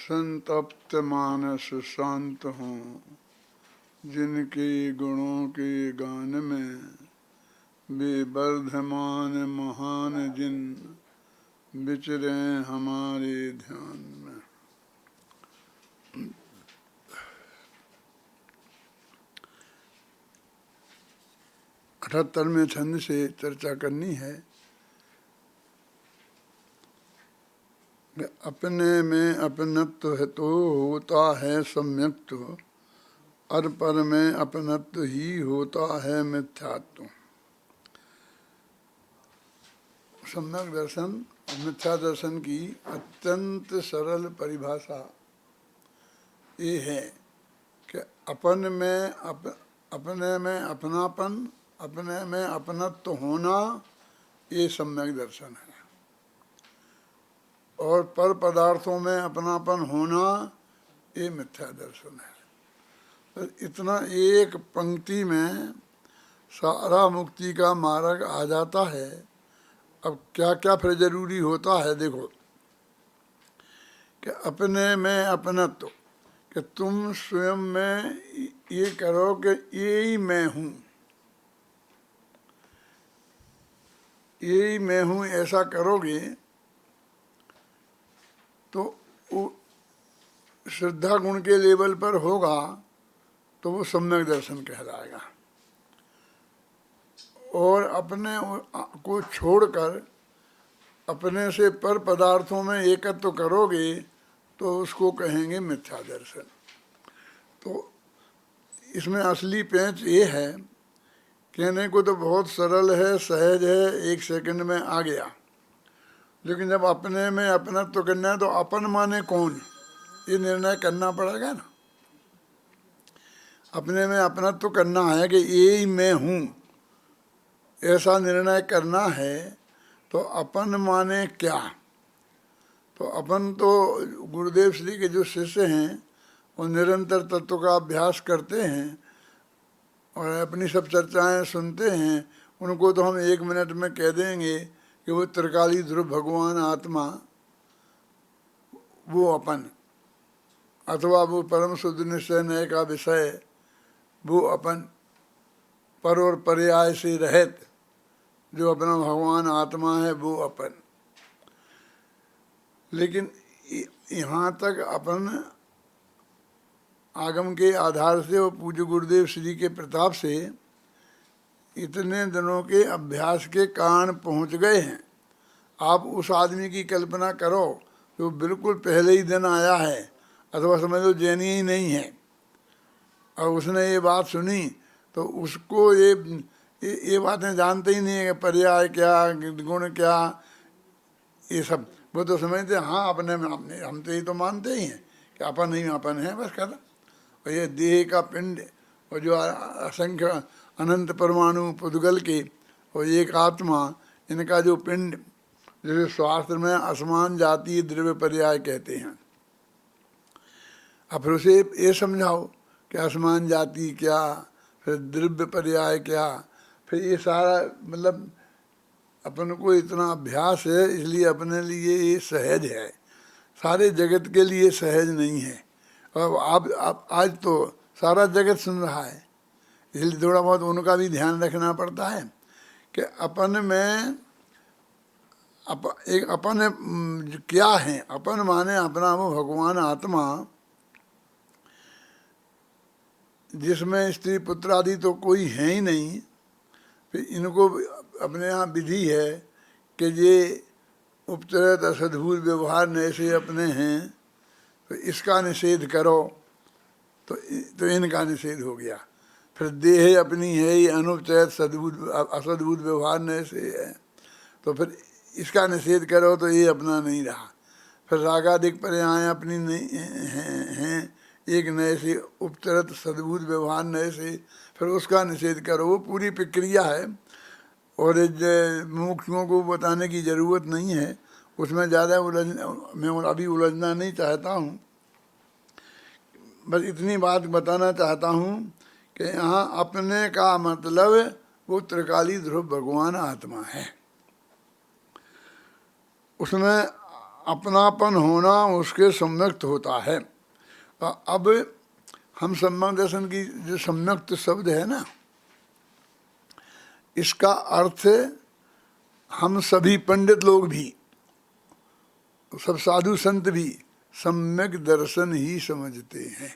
संतप्त मानस शांत हों, जिनके गुणों के गान में वे वर्धमान महान जिन विचरे हमारे ध्यान में। 78वें छंद से चर्चा करनी है। अपने में अपनत्व है तो होता है सम्यक्त्व, और पर में अपनत्व ही होता है मिथ्यात्व। सम्यक दर्शन और मिथ्या दर्शन की अत्यंत सरल परिभाषा ये है कि अपने में अपनापन, अपने में अपनत्व होना, ये सम्यक दर्शन है। और पर पदार्थों में अपनापन होना, ये मिथ्या दर्शन है। तो इतना एक पंक्ति में सारा मुक्ति का मार्ग आ जाता है। अब क्या क्या फिर जरूरी होता है, देखो कि अपने में अपनत्व, कि तुम स्वयं में ये करो कि ये ही मैं हूँ, ये ही मैं हूँ, ऐसा करोगे तो वो श्रद्धा गुण के लेवल पर होगा तो वो सम्यक दर्शन कहलाएगा। और अपने को छोड़कर अपने से पर पदार्थों में एकत्व करोगे तो उसको कहेंगे मिथ्या दर्शन। तो इसमें असली पेंच ये है, कहने को तो बहुत सरल है, सहज है, एक सेकंड में आ गया, लेकिन जब अपने में अपनत्व करना है तो अपन माने कौन, ये निर्णय करना पड़ेगा ना। अपने में अपनत्व करना है कि ये ही मैं हूँ, ऐसा निर्णय करना है। तो अपन माने क्या? तो अपन तो गुरुदेव श्री के जो शिष्य हैं वो निरंतर तत्व का अभ्यास करते हैं और अपनी सब चर्चाएं सुनते हैं। उनको तो हम 1 मिनट में कह देंगे कि वो त्रिकाली ध्रुव भगवान आत्मा, वो अपन, अथवा वो परम शुद्ध निश्चय नय का विषय, वो अपन, पर और पर्याय से रहित जो अपना भगवान आत्मा है, वो अपन। लेकिन यहाँ तक अपन आगम के आधार से और पूज्य गुरुदेव श्री के प्रताप से इतने दिनों के अभ्यास के कारण पहुँच गए हैं। आप उस आदमी की कल्पना करो जो बिल्कुल पहले ही दिन आया है, अथवा समझ लो जैनी ही नहीं है, और उसने ये बात सुनी तो उसको ये बातें जानते ही नहीं है कि पर्याय क्या, गुण क्या, ये सब वो तो समझते हाँ अपने में अपने, हम तो ये तो मानते ही हैं कि अपन ही अपन है, बस खत्म। और ये देह का पिंड और जो असंख्य अनंत परमाणु पुद्गल के और एक आत्मा, इनका जो पिंड, जैसे शास्त्र में असमान जातीय द्रव्य पर्याय कहते हैं। अब फिर उसे ये समझाओ कि असमान जाति क्या, फिर द्रव्य पर्याय क्या, फिर ये सारा मतलब अपन को इतना अभ्यास है, इसलिए अपने लिए ये सहज है, सारे जगत के लिए सहज नहीं है। और आप आज तो सारा जगत सुन रहा है, इसलिए थोड़ा बहुत उनका भी ध्यान रखना पड़ता है कि अपन में एक अपन क्या है। अपन माने अपना वो भगवान आत्मा, जिसमें स्त्री पुत्र आदि तो कोई है ही नहीं। फिर इनको अपने यहाँ विधि है कि ये उपचरित असद्भुत व्यवहार न ऐसे अपने हैं, तो इसका निषेध करो, तो इनका निषेध हो गया। फिर देह अपनी है ही अनुपचरित सद्भुत असद्भुत व्यवहार न ऐसे है, तो फिर इसका निषेध करो तो ये अपना नहीं रहा। फिर रागादिक पर्याय अपनी नहीं हैं, एक नए से उपचरित सद्भुत व्यवहार नए से, फिर उसका निषेध करो। वो पूरी प्रक्रिया है और मुमुक्षुओं को बताने की ज़रूरत नहीं है, उसमें ज़्यादा मैं अभी उलझना नहीं चाहता हूँ। बस इतनी बात बताना चाहता हूँ कि यहाँ अपने का मतलब वो त्रिकाली ध्रुव भगवान आत्मा है। उसमें अपनापन होना उसके सम्यक्त होता है। अब हम सम्यक दर्शन की जो सम्यक्त शब्द है ना, इसका अर्थ हम सभी पंडित लोग भी, सब साधु संत भी सम्यक दर्शन ही समझते हैं।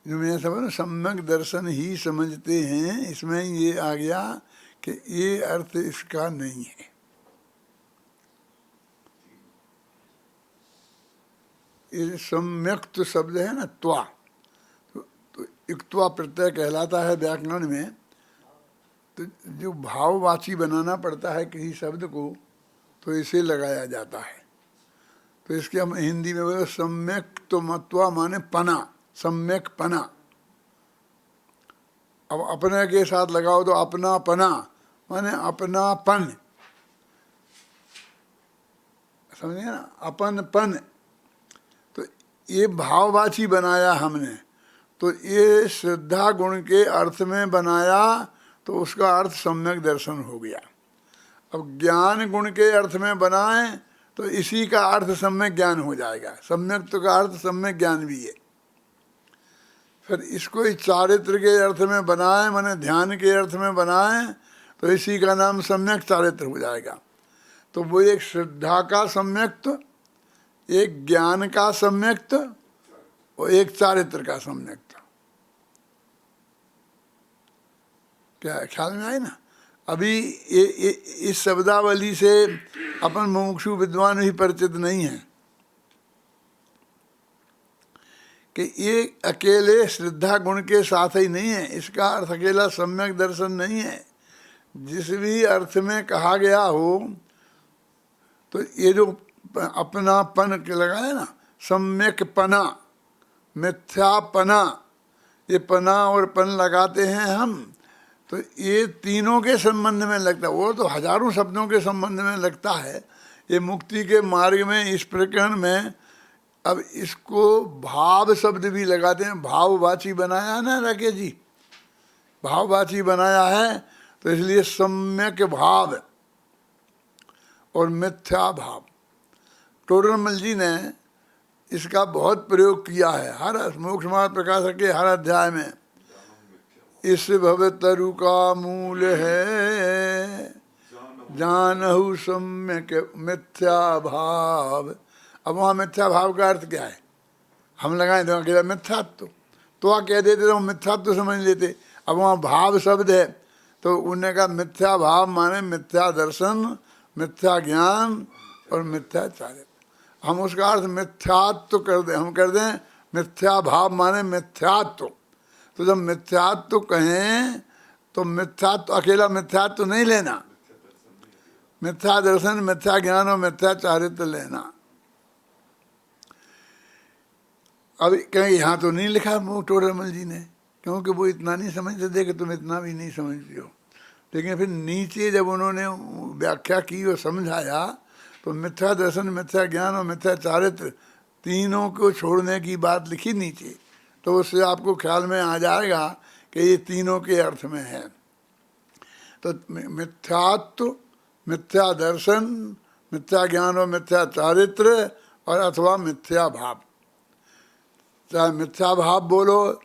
जो मैं समझ ना, सम्यक दर्शन ही समझते हैं, इसमें ये आ गया कि ये अर्थ इसका नहीं है। ये सम्यक्त शब्द है ना, त्वा, तो इक्त्वा प्रत्यय कहलाता है व्याकरण में। तो जो भाववाची बनाना पड़ता है किसी शब्द को, तो इसे लगाया जाता है। तो इसके हम हिंदी में बोले सम्यक, तो मत्वा माने पना, सम्यक पना। अब अपने के साथ लगाओ तो अपना पना माने अपनापन, समझे ना, अपनपन। तो ये भाववाची बनाया हमने, तो ये श्रद्धा गुण के अर्थ में बनाया, तो उसका अर्थ सम्यक दर्शन हो गया। अब ज्ञान गुण के अर्थ में बनाए तो इसी का अर्थ सम्यक ज्ञान हो जाएगा। सम्यक तो का अर्थ सम्यक ज्ञान भी है। फिर इसको इस चारित्र के अर्थ में बनाए, माने ध्यान के अर्थ में बनाए, तो इसी का नाम सम्यक चारित्र हो जाएगा। तो वो एक श्रद्धा का सम्यक्त, एक ज्ञान का सम्यक्त और एक चारित्र का सम्यक्त। क्या ख्याल में आई ना? अभी इस शब्दावली से अपन मुमुक्षु विद्वान ही परिचित नहीं है कि ये अकेले श्रद्धा गुण के साथ ही नहीं है। इसका अर्थ अकेला सम्यक दर्शन नहीं है। जिस भी अर्थ में कहा गया हो, तो ये जो अपनापन के लगा है ना, सम्यक पना, मिथ्यापना, ये पना और पन लगाते हैं हम, तो ये तीनों के संबंध में लगता है। वो तो हजारों शब्दों के संबंध में लगता है। ये मुक्ति के मार्ग में इस प्रकरण में अब इसको भाव शब्द भी लगाते हैं। भाववाची बनाया ना राकेश जी, भाववाची बनाया है, तो इसलिए सम्यक भाव और मिथ्या भाव। टोडरमल जी ने इसका बहुत प्रयोग किया है हर मोक्ष मार्ग प्रकाशक के हर अध्याय में। इस भवतरु का मूल है जानहु सम्यक मिथ्या भाव। अब वहाँ मिथ्या भाव का अर्थ क्या है? हम लगाए तो अकेला मिथ्यात्व, तो आप कह देते तो हम मिथ्यात्व समझ लेते। अब वहाँ भाव शब्द है, तो उन्होंने कहा मिथ्या भाव माने मिथ्या दर्शन, मिथ्या ज्ञान और मिथ्या चारित्र। हम उसका अर्थ मिथ्यात्व कर दें, हम कर दें मिथ्या भाव माने मिथ्यात्व। तो जब मिथ्यात्व कहें तो मिथ्यात्व अकेला मिथ्यात्व नहीं लेना, मिथ्या दर्शन, मिथ्या ज्ञान और मिथ्या चारित्र लेना। अब कहीं यहाँ तो नहीं लिखा टोडरमल जी ने, क्योंकि वो इतना नहीं समझते थे कि तुम इतना भी नहीं समझते हो। लेकिन फिर नीचे जब उन्होंने व्याख्या की और समझाया, तो मिथ्या दर्शन, मिथ्या ज्ञान और मिथ्या चारित्र तीनों को छोड़ने की बात लिखी नीचे। तो उससे आपको ख्याल में आ जाएगा कि ये तीनों के अर्थ में है। तो मिथ्यात्व, मिथ्या दर्शन, मिथ्या ज्ञान और मिथ्या चारित्र, और अथवा मिथ्या भाव। चाहे मिथ्या भाव बोलो,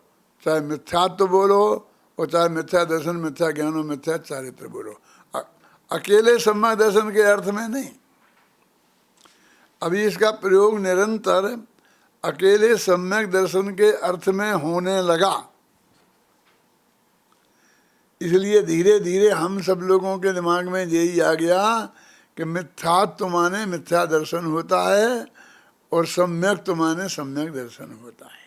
चाहे मिथ्यात्व बोलो, और चाहे मिथ्या दर्शन, मिथ्या ज्ञान और मिथ्या चारित्र बोलो। अकेले सम्यक दर्शन के अर्थ में नहीं। अभी इसका प्रयोग निरंतर अकेले सम्यक दर्शन के अर्थ में होने लगा। इसलिए धीरे धीरे हम सब लोगों के दिमाग में यही आ गया कि मिथ्यात्व माने मिथ्या दर्शन होता है और सम्यक माने सम्यक दर्शन होता है।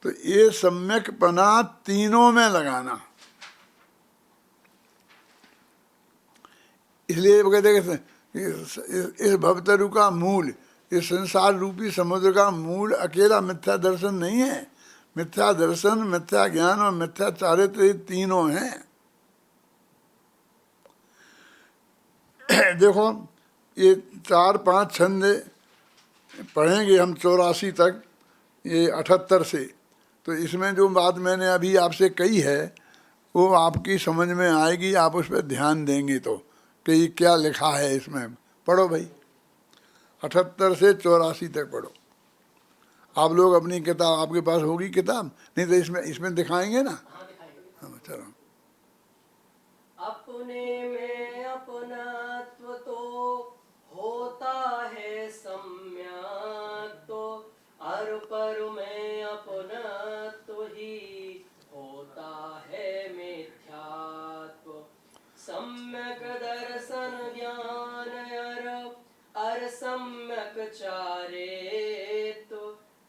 तो ये सम्यक पना तीनों में लगाना। इसलिए वो कहते हैं इस भवतरु का मूल, इस संसार रूपी समुद्र का मूल अकेला मिथ्या दर्शन नहीं है। मिथ्या दर्शन, मिथ्या ज्ञान और मिथ्या चारित्र ये तीनों हैं। देखो ये 4-5 छंद पढ़ेंगे हम 84 तक, ये 78 से। तो इसमें जो बात मैंने अभी आपसे कही है वो आपकी समझ में आएगी, आप उस पर ध्यान देंगे तो। कि ये क्या लिखा है इसमें। पढ़ो भाई, 78 से 84 तक पढ़ो। आप लोग अपनी किताब, आपके पास होगी किताब, नहीं तो इसमें दिखाएंगे ना। हाँ चलो। अपने में अपनत्व तो होता है सम्यक, तो अर पर में अपनत्व ही होता है मिथ्यात्व। सम्यक दर्शन ज्ञान अर सम्यक चारित्व,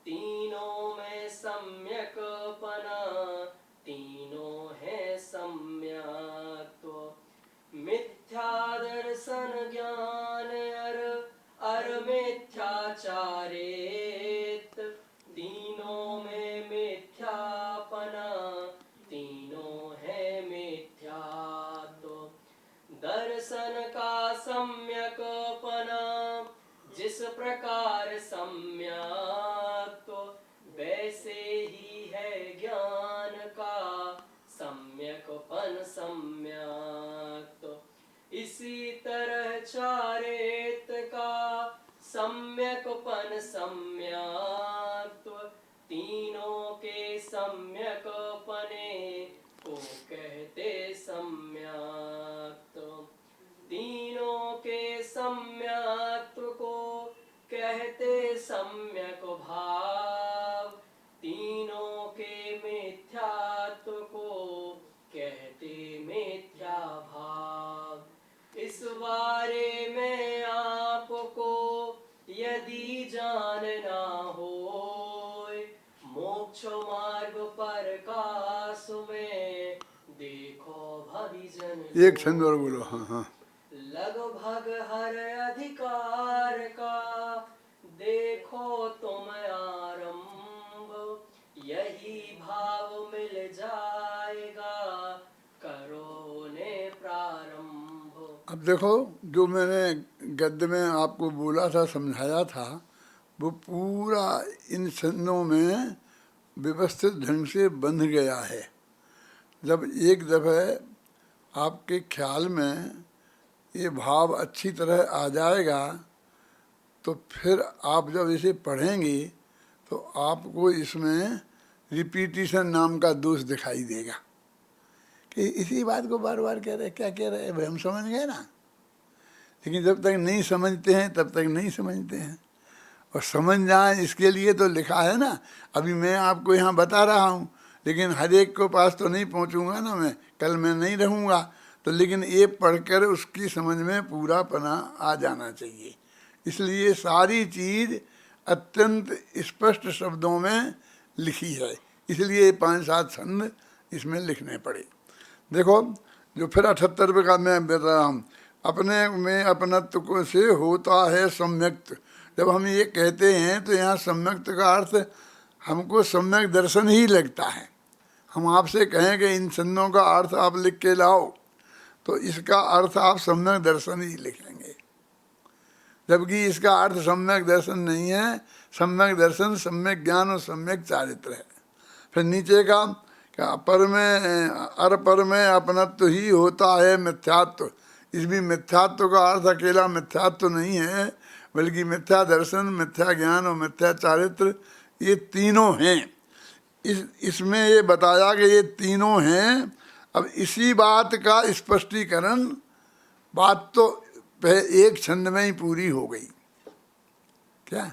तीनों में सम्यकपना, तीनों है सम्यक्त्व। मिथ्या दर्शन ज्ञान अर मिथ्याचारित, तीनों में मिथ्यापना, तीनों है मिथ्यात्व। दर्शन का सम्यकपना जिस प्रकार सम्यक्त्व, वैसे ही है ज्ञान का सम्यकपन सम्यक्त्व। इसी तरह चारित का सम्यकपन सम्यक्त्व, तीनों के सम्यकपने को कहते सम्यक्त्व। तीनों के सम्यक्त्व को कहते सम्यक भाव, तीनों के मिथ्यात्व को कहते मिथ्या भाव। इस बारे में आपको यदि जानना हो, मोक्ष मार्ग पर काश में देखो भविजन। एक छंद और बोलो। हाँ हाँ। लगभग हर अधिकार का देखो तुम आरंभ, यही भाव मिल जाएगा, करो ने प्रारंभ। अब देखो, जो मैंने गद्य में आपको बोला था, समझाया था, वो पूरा इन छंदों में व्यवस्थित ढंग से बंध गया है। जब एक दफ़े आपके ख्याल में ये भाव अच्छी तरह आ जाएगा, तो फिर आप जब इसे पढ़ेंगे तो आपको इसमें रिपीटिशन नाम का दोष दिखाई देगा कि इसी बात को बार बार कह रहे, क्या कह रहे हैं, हम समझ गए ना। लेकिन जब तक नहीं समझते हैं तब तक नहीं समझते हैं, और समझ जाए इसके लिए तो लिखा है ना। अभी मैं आपको यहाँ बता रहा हूँ, लेकिन हर एक को पास तो नहीं पहुँचूँगा ना, मैं कल मैं नहीं रहूँगा, तो लेकिन ये पढ़कर उसकी समझ में पूरा पना आ जाना चाहिए। इसलिए सारी चीज़ अत्यंत स्पष्ट शब्दों में लिखी है, इसलिए 5-7 छंद इसमें लिखने पड़े। देखो, जो फिर 78 का मैं बता रहा हूँ, अपने में अपनत्व को से होता है सम्यक्त। जब हम ये कहते हैं तो यहाँ सम्यक्त का अर्थ हमको सम्यक दर्शन ही लगता है। हम आपसे कहें कि इन छंदों का अर्थ आप लिख के लाओ, तो इसका अर्थ आप सम्यक दर्शन ही लिखेंगे, जबकि इसका अर्थ सम्यक दर्शन नहीं है। सम्यक दर्शन सम्यक ज्ञान और सम्यक चारित्र है। फिर नीचे का पर में अर पर में अपनत्व ही होता है मिथ्यात्व। इसमें मिथ्यात्व का अर्थ अकेला मिथ्यात्व नहीं है, बल्कि मिथ्या दर्शन, मिथ्या ज्ञान और मिथ्या चारित्र, ये तीनों हैं। इसमें ये बताया कि ये तीनों हैं। अब इसी बात का स्पष्टीकरण, बात तो एक छंद में ही पूरी हो गई क्या।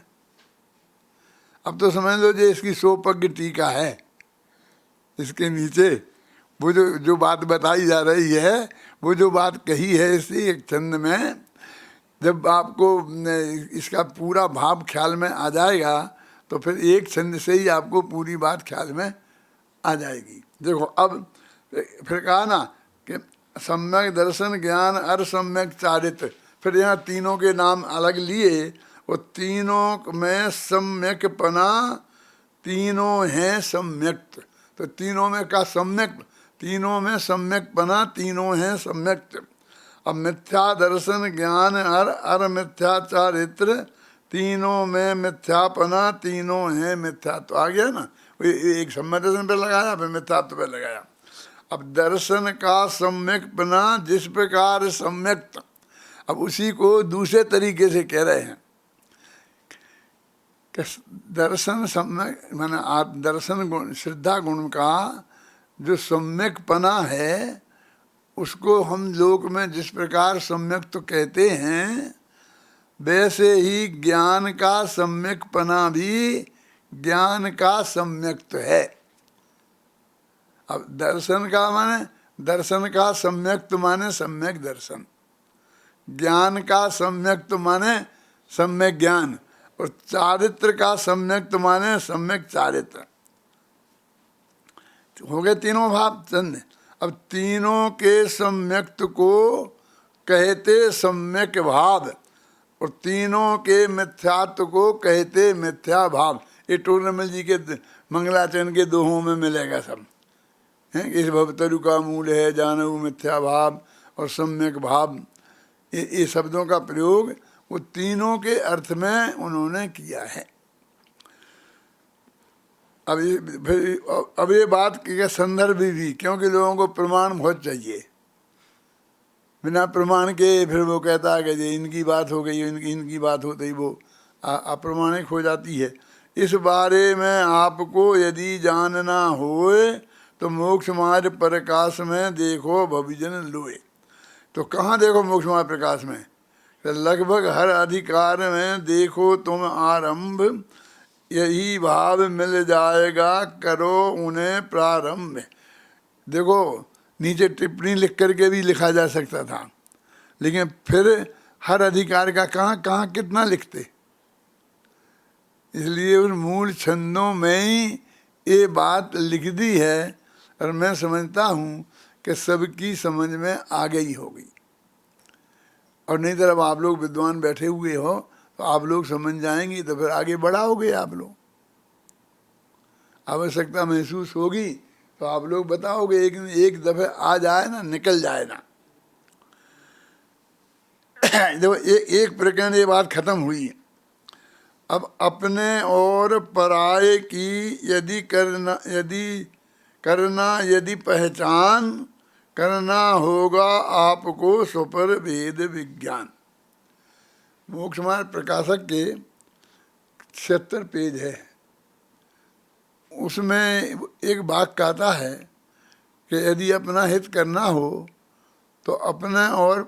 अब तो समझ लो जो इसकी 100 पग टीका है, इसके नीचे वो जो बात बताई जा रही है, वो जो बात कही है इसी एक छंद में, जब आपको इसका पूरा भाव ख्याल में आ जाएगा तो फिर एक छंद से ही आपको पूरी बात ख्याल में आ जाएगी। देखो, अब फिर कहा ना कि सम्यक दर्शन ज्ञान अर सम्यक चारित्र। फिर यहाँ तीनों के नाम अलग लिए, वो तीनों में सम्यक पना, तीनों हैं सम्यक्त। तो तीनों में का सम्यक, तीनों में सम्यक पना, तीनों हैं सम्यक्त। अब मिथ्या दर्शन ज्ञान अर मिथ्या चारित्र, तीनों में मिथ्यापना, तीनों हैं मिथ्या। तो आ गया ना, एक सम्यक दर्शन पे लगाया, फिर मिथ्यात्व पे लगाया। अब दर्शन का सम्यक पना जिस प्रकार सम्यक्त, अब उसी को दूसरे तरीके से कह रहे हैं कि दर्शन सम्यक माने आप दर्शन गुण श्रद्धा गुण का जो सम्यक पना है उसको हम लोक में जिस प्रकार सम्यक तो कहते हैं, वैसे ही ज्ञान का सम्यक पना भी ज्ञान का सम्यक तो है। अब दर्शन का माने दर्शन का सम्यक तो माने सम्यक दर्शन, ज्ञान का सम्यक तो माने सम्यक ज्ञान, और चारित्र का सम्यक तो माने सम्यक चारित्र। हो गए तीनों भाव चंद। अब तीनों के सम्यक्त को कहते सम्यक भाव और तीनों के मिथ्यात्व को कहते मिथ्या भाव। ये टूर्नामेंट जी के मंगलाचरण के दोहों में मिलेगा सब हैं। इस भवतरु का मूल है जानऊ मिथ्या भाव और सम्यक भाव, ये शब्दों का प्रयोग वो तीनों के अर्थ में उन्होंने किया है। अब ये बात के संदर्भ भी, क्योंकि लोगों को प्रमाण बहुत चाहिए। बिना प्रमाण के फिर वो कहता है कि इनकी बात हो गई, इनकी बात होती ही वो अप्रमाणिक हो जाती है। इस बारे में आपको यदि जानना होए तो मोक्ष मार्ग प्रकाश में देखो भविजन लोए। तो कहाँ देखो मोक्ष मार्ग प्रकाश में? तो लगभग हर अधिकार में देखो तुम आरंभ, यही भाव मिल जाएगा करो उन्हें प्रारंभ। देखो नीचे टिप्पणी लिख करके भी लिखा जा सकता था, लेकिन फिर हर अधिकार का कहाँ कहाँ कितना लिखते, इसलिए उन मूल छंदों में ही ये बात लिख दी है। और मैं समझता हूँ कि सबकी समझ में आ गई होगी। और नहीं तो अब आप लोग विद्वान बैठे हुए हो तो आप लोग समझ जाएंगे तो फिर आगे बढ़ाओगे। आप लोग आवश्यकता महसूस होगी तो आप लोग बताओगे, एक दफे आ जाए ना, निकल जाए ना। देखो एक प्रकरण ये बात खत्म हुई। अब अपने और पराये की यदि पहचान करना होगा आपको स्वपर भेद विज्ञान। मोक्ष मार्ग प्रकाशक के 76 पेज है, उसमें एक वाक्य कहता है कि यदि अपना हित करना हो तो अपने और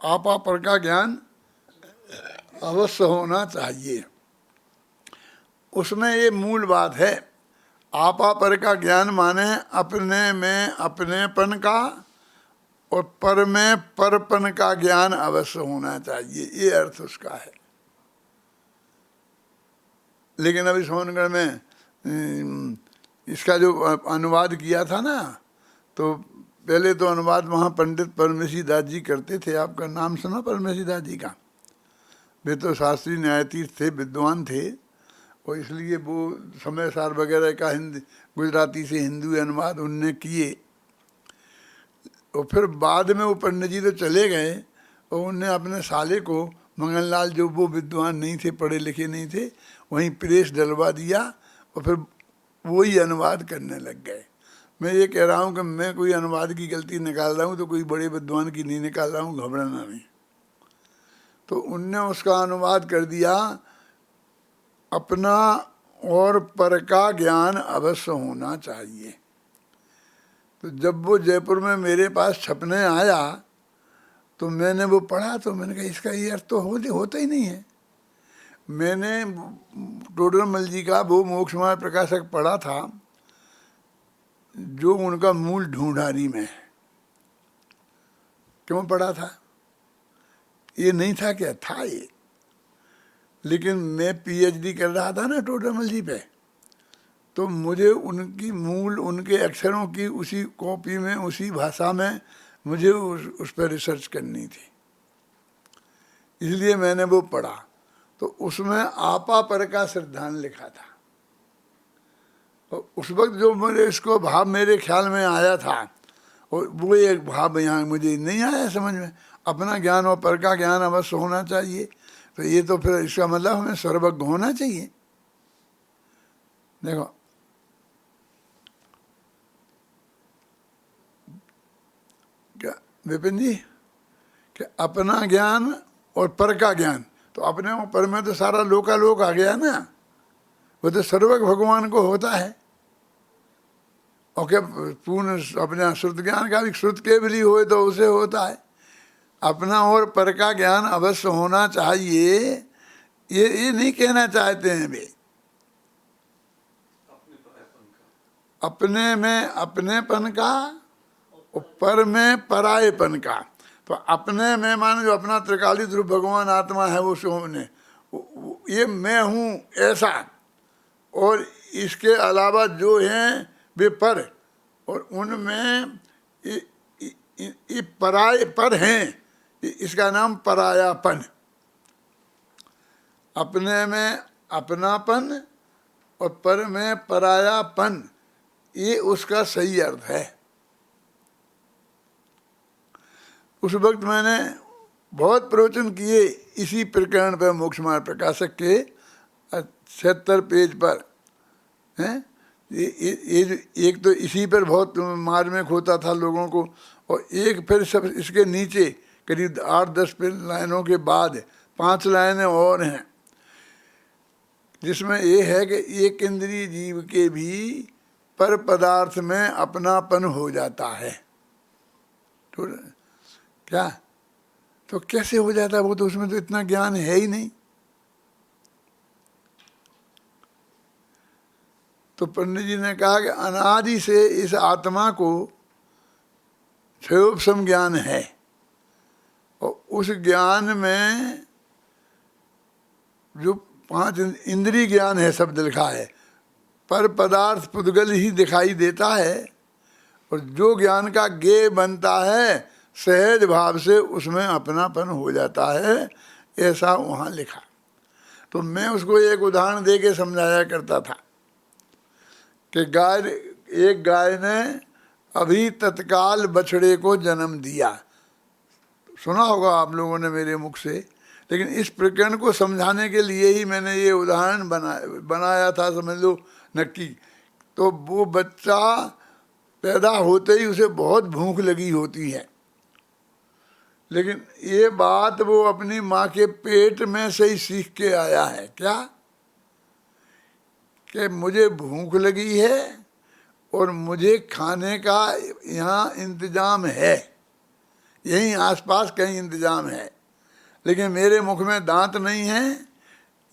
आपा पर का ज्ञान अवश्य होना चाहिए। उसमें ये मूल बात है, आपा पर का ज्ञान माने अपने में अपनेपन का और पर में परपन का ज्ञान अवश्य होना चाहिए, ये अर्थ उसका है। लेकिन अभी सोनगढ़ में इसका जो अनुवाद किया था ना, तो पहले तो अनुवाद वहाँ पंडित परमेशी दास जी करते थे। आपका नाम सुना परमेशी दास जी का? वे तो शास्त्री न्यायाधीश थे, विद्वान थे, और इसलिए वो समय सार वगैरह का गुजराती से हिंदू अनुवाद उनने किए। और फिर बाद में वो पंडित जी तो चले गए और उनने अपने साले को मंगनलाल, जो वो विद्वान नहीं थे, पढ़े लिखे नहीं थे, वहीं प्रेस डलवा दिया और फिर वही अनुवाद करने लग गए। मैं ये कह रहा हूँ कि मैं कोई अनुवाद की गलती निकाल रहा हूँ तो कोई बड़े विद्वान की नहीं निकाल रहा हूँ, घबराना नहीं। तो उनने उसका अनुवाद कर दिया, अपना और पर का ज्ञान अवश्य होना चाहिए। तो जब वो जयपुर में मेरे पास छपने आया तो मैंने वो पढ़ा, तो मैंने कहा इसका ये अर्थ तो होता ही नहीं है। मैंने टोडरमल जी का वो मोक्ष मार्ग प्रकाशक पढ़ा था, जो उनका मूल ढूंढारी में है। क्यों पढ़ा था? ये नहीं था क्या? था ये। लेकिन मैं पीएचडी कर रहा था ना टोडरमल जी पे, तो मुझे उनकी मूल उनके अक्षरों की उसी कॉपी में उसी भाषा में मुझे उस पर रिसर्च करनी थी, इसलिए मैंने वो पढ़ा। तो उसमें आपा पर का सिद्धांत लिखा था। तो उस वक्त जो मेरे इसको भाव मेरे ख्याल में आया था, और वो एक भाव यहाँ मुझे नहीं आया समझ में, अपना ज्ञान और पर का ज्ञान अवश्य होना चाहिए। तो ये तो फिर इसका मतलब हमें सर्वज्ञ होना चाहिए। देखो क्या विपिन जी, कि अपना ज्ञान और पर का ज्ञान, तो अपने और पर में तो सारा लोकालोक आ गया ना, वो तो सर्वज्ञ भगवान को होता है। और क्या पूर्ण अपने श्रुत ज्ञान का भी श्रुत के भी हो तो उसे होता है। अपना और पर का ज्ञान अवश्य होना चाहिए, ये नहीं कहना चाहते हैं वे। अपने में अपनेपन का और पर में परायेपन का। तो अपने में मान जो अपना त्रिकाली रूप भगवान आत्मा है वो सोने, ये मैं हूँ ऐसा, और इसके अलावा जो हैं वे पर, और उनमें ये पराय पर हैं, इसका नाम परायापन। अपने में अपनापन और पर में परायापन, ये उसका सही अर्थ है। उस वक्त मैंने बहुत प्रवचन किए इसी प्रकरण पर, मोक्ष मार्ग प्रकाशक के 76 पेज पर हैं। ये एक तो इसी पर बहुत मार्मिक होता था लोगों को, और एक फिर सब इसके नीचे करीब 8-10 लाइनों के बाद 5 लाइनें और हैं, जिसमें ये है कि एक इंद्रिय जीव के भी पर पदार्थ में अपनापन हो जाता है। तो क्या, तो कैसे हो जाता है वो, तो उसमें तो इतना ज्ञान है ही नहीं। तो पंडित जी ने कहा कि अनादि से इस आत्मा को क्षयोपशम ज्ञान है, और उस ज्ञान में जो 5 इंद्रिय ज्ञान है शब्द लिखा है, पर पदार्थ पुद्गल ही दिखाई देता है, और जो ज्ञान का ज्ञेय बनता है सहज भाव से उसमें अपनापन हो जाता है, ऐसा वहाँ लिखा। तो मैं उसको एक उदाहरण दे के समझाया करता था कि एक गाय ने अभी तत्काल बछड़े को जन्म दिया, सुना होगा आप लोगों ने मेरे मुख से, लेकिन इस प्रकरण को समझाने के लिए ही मैंने ये उदाहरण बनाया था, समझ लो नक्की। तो वो बच्चा पैदा होते ही उसे बहुत भूख लगी होती है, लेकिन ये बात वो अपनी माँ के पेट में से ही सीख के आया है। क्या कि मुझे भूख लगी है और मुझे खाने का यहाँ इंतजाम है, यहीं आसपास कहीं इंतजाम है, लेकिन मेरे मुख में दांत नहीं है,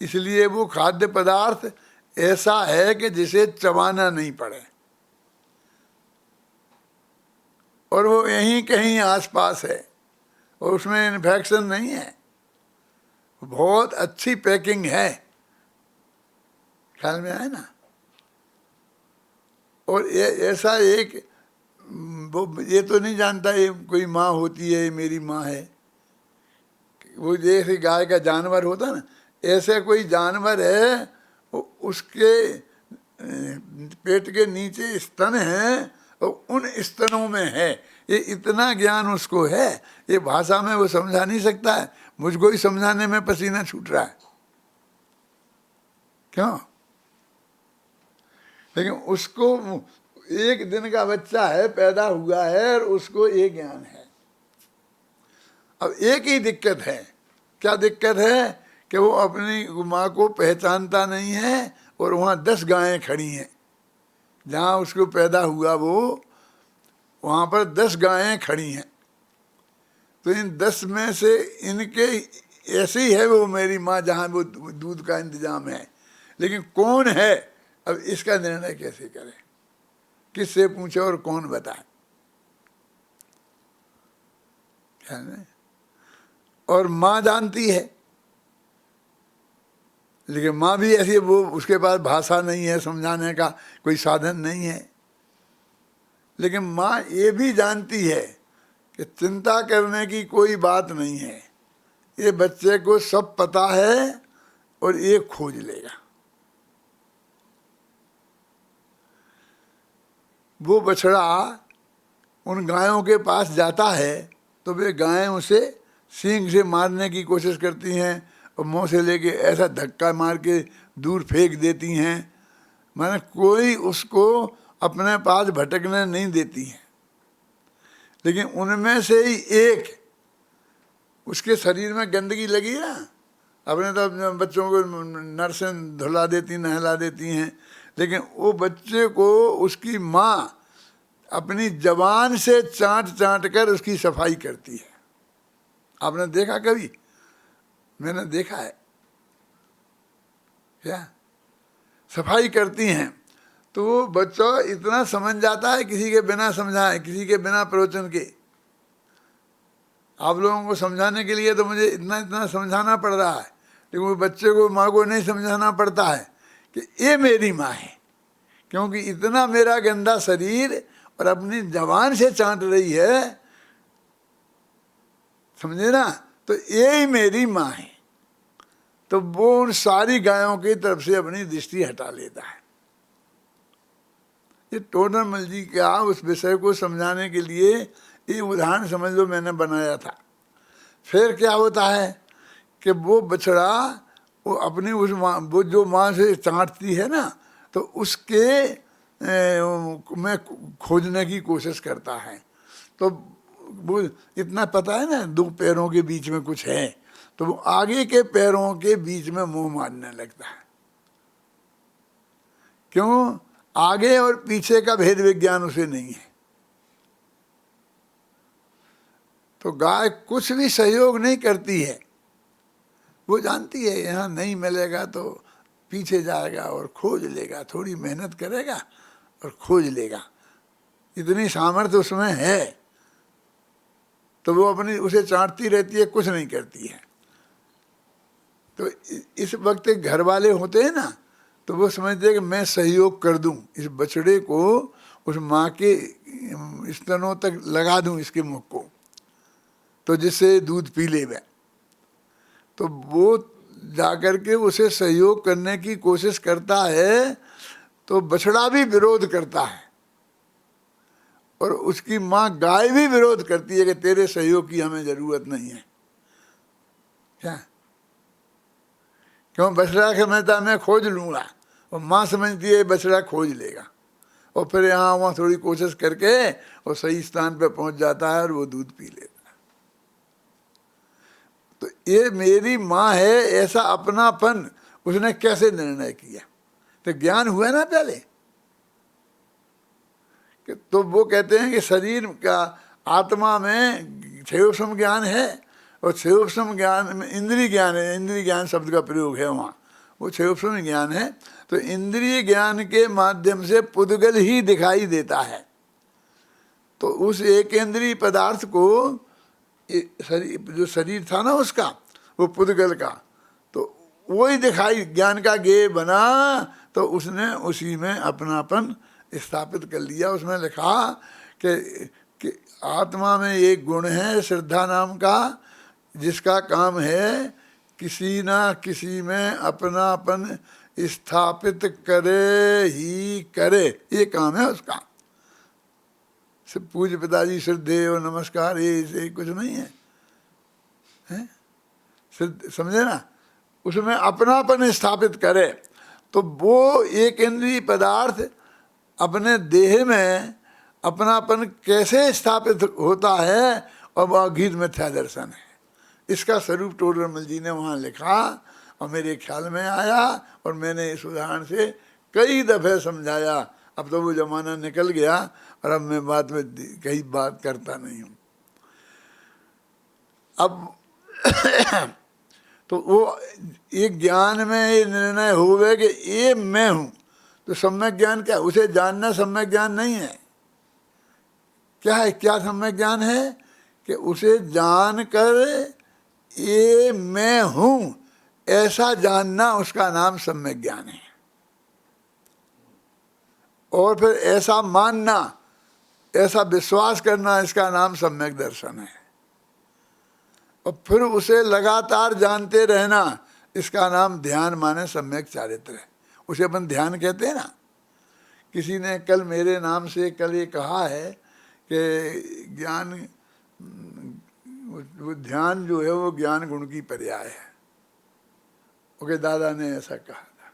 इसलिए वो खाद्य पदार्थ ऐसा है कि जिसे चबाना नहीं पड़े, और वो यहीं कहीं आसपास है, और उसमें इन्फेक्शन नहीं है, बहुत अच्छी पैकिंग है, ख्याल में आए ना। और ऐसा एक वो ये तो नहीं जानता ये कोई माँ होती है, मेरी माँ है, वो जैसे गाय का जानवर होता ना, ऐसे कोई जानवर है, उसके पेट के नीचे स्तन हैं और उन स्तनों में है, ये इतना ज्ञान उसको है, ये भाषा में वो समझा नहीं सकता है, मुझको ही समझाने में पसीना छूट रहा है। क्यों? लेकिन उसको एक दिन का बच्चा है, पैदा हुआ है, और उसको ये ज्ञान है। अब एक ही दिक्कत है, क्या दिक्कत है कि वो अपनी माँ को पहचानता नहीं है, और वहाँ 10 गायें खड़ी हैं, जहाँ उसको पैदा हुआ वो वहाँ पर 10 गायें खड़ी हैं। तो इन 10 में से इनके ऐसे ही है वो मेरी माँ, जहाँ वो दूध का इंतजाम है, लेकिन कौन है, अब इसका निर्णय कैसे करें, किससे पूछे और कौन बताए? क्या नहीं? और माँ जानती है, लेकिन माँ भी ऐसी, वो उसके पास भाषा नहीं है, समझाने का कोई साधन नहीं है, लेकिन माँ ये भी जानती है कि चिंता करने की कोई बात नहीं है, ये बच्चे को सब पता है और ये खोज लेगा। वो बछड़ा उन गायों के पास जाता है तो वे गायें उसे सींग से मारने की कोशिश करती हैं और मुंह से लेके ऐसा धक्का मार के दूर फेंक देती हैं, माने कोई उसको अपने पास भटकने नहीं देती हैं। लेकिन उनमें से ही एक उसके शरीर में गंदगी लगी ना, अपने तो अपने बच्चों को नर्सें धुला देती, नहला देती हैं, लेकिन वो बच्चे को उसकी माँ अपनी जबान से चाट चाट कर उसकी सफाई करती है। आपने देखा कभी? मैंने देखा है। क्या सफाई करती हैं, तो वो बच्चा इतना समझ जाता है किसी के बिना समझाए, किसी के बिना प्रवचन के। आप लोगों को समझाने के लिए तो मुझे इतना इतना समझाना पड़ रहा है, लेकिन वो बच्चे को, माँ को नहीं समझाना पड़ता है कि ये मेरी माँ है, क्योंकि इतना मेरा गंदा शरीर और अपनी जबान से चाट रही है, समझे ना, तो ये ही मेरी माँ है। तो वो उन सारी गायों की तरफ से अपनी दृष्टि हटा लेता है। ये टोडरमल जी का उस विषय को समझाने के लिए ये उदाहरण समझ लो मैंने बनाया था। फिर क्या होता है कि वो बछड़ा वो अपनी उस माँ, वो जो माँ से चाटती है ना, तो उसके में खोजने की कोशिश करता है। तो वो इतना पता है ना, दो पैरों के बीच में कुछ है, तो वो आगे के पैरों के बीच में मुंह मारने लगता है। क्यों? आगे और पीछे का भेद विज्ञान उसे नहीं है। तो गाय कुछ भी सहयोग नहीं करती है, वो जानती है यहाँ नहीं मिलेगा तो पीछे जाएगा और खोज लेगा, थोड़ी मेहनत करेगा और खोज लेगा, इतनी सामर्थ्य उसमें है। तो वो अपनी उसे चाटती रहती है, कुछ नहीं करती है। तो इस वक्त घर वाले होते हैं ना, तो वो समझते हैं कि मैं सहयोग कर दूं, इस बछड़े को उस माँ के स्तनों तक लगा दूं, इसके मुख को, तो जिससे दूध पी ले वह। तो वो जाकर के उसे सहयोग करने की कोशिश करता है, तो बछड़ा भी विरोध करता है और उसकी माँ गाय भी विरोध करती है कि तेरे सहयोग की हमें जरूरत नहीं है। क्या? क्यों? बछड़ा समझता मैं खोज लूँगा, और माँ समझती है बछड़ा खोज लेगा, और फिर यहाँ वहाँ थोड़ी कोशिश करके और सही स्थान पर पहुँच जाता है और वो दूध पी लेता है। तो ये मेरी माँ है, ऐसा अपनापन उसने कैसे निर्णय किया? तो ज्ञान हुआ ना पहले कि, तो वो कहते हैं कि शरीर का, आत्मा में क्षयोपम ज्ञान है, और क्षयोपम ज्ञान में इंद्रिय ज्ञान है। इंद्रिय ज्ञान शब्द का प्रयोग है वहाँ, वो क्षयोपम ज्ञान है। तो इंद्रिय ज्ञान के माध्यम से पुद्गल ही दिखाई देता है। तो उस एक इंद्रिय पदार्थ को, जो शरीर था ना उसका, वो पुद्गल का, तो वही दिखाई, ज्ञान का गेय बना, तो उसने उसी में अपनापन स्थापित कर लिया। उसमें लिखा कि आत्मा में एक गुण है श्रद्धा नाम का, जिसका काम है किसी ना किसी में अपनापन स्थापित करे ही करे, ये काम है उसका। सिर्फ पूज्य पिताजी श्रद्धेय और नमस्कार ये कुछ नहीं है, हैं? समझे ना, उसमें अपनापन स्थापित करे। तो वो एक इंद्रिय पदार्थ अपने देह में अपनापन कैसे स्थापित होता है, और वह गीत मिथ्या दर्शन है। इसका स्वरूप टोडरमल जी ने वहाँ लिखा और मेरे ख्याल में आया, और मैंने इस उदाहरण से कई दफ़े समझाया। अब तो वो ज़माना निकल गया और अब मैं बात में कई बात करता नहीं हूँ। अब तो वो एक ज्ञान में ये निर्णय हो गए कि ये मैं हूँ। तो सम्यक ज्ञान क्या? उसे जानना सम्यक ज्ञान नहीं है। क्या है? क्या सम्यक ज्ञान है? कि उसे जानकर ये मैं हूँ ऐसा जानना, उसका नाम सम्यक ज्ञान है। और फिर ऐसा मानना, ऐसा विश्वास करना, इसका नाम सम्यक दर्शन है। और फिर उसे लगातार जानते रहना, इसका नाम ध्यान माने सम्यक चारित्र है। उसे अपन ध्यान कहते हैं ना। किसी ने कल मेरे नाम से कल ये कहा है कि ज्ञान, वो ध्यान जो है वो ज्ञान गुण की पर्याय है। ओके, दादा ने ऐसा कहा था,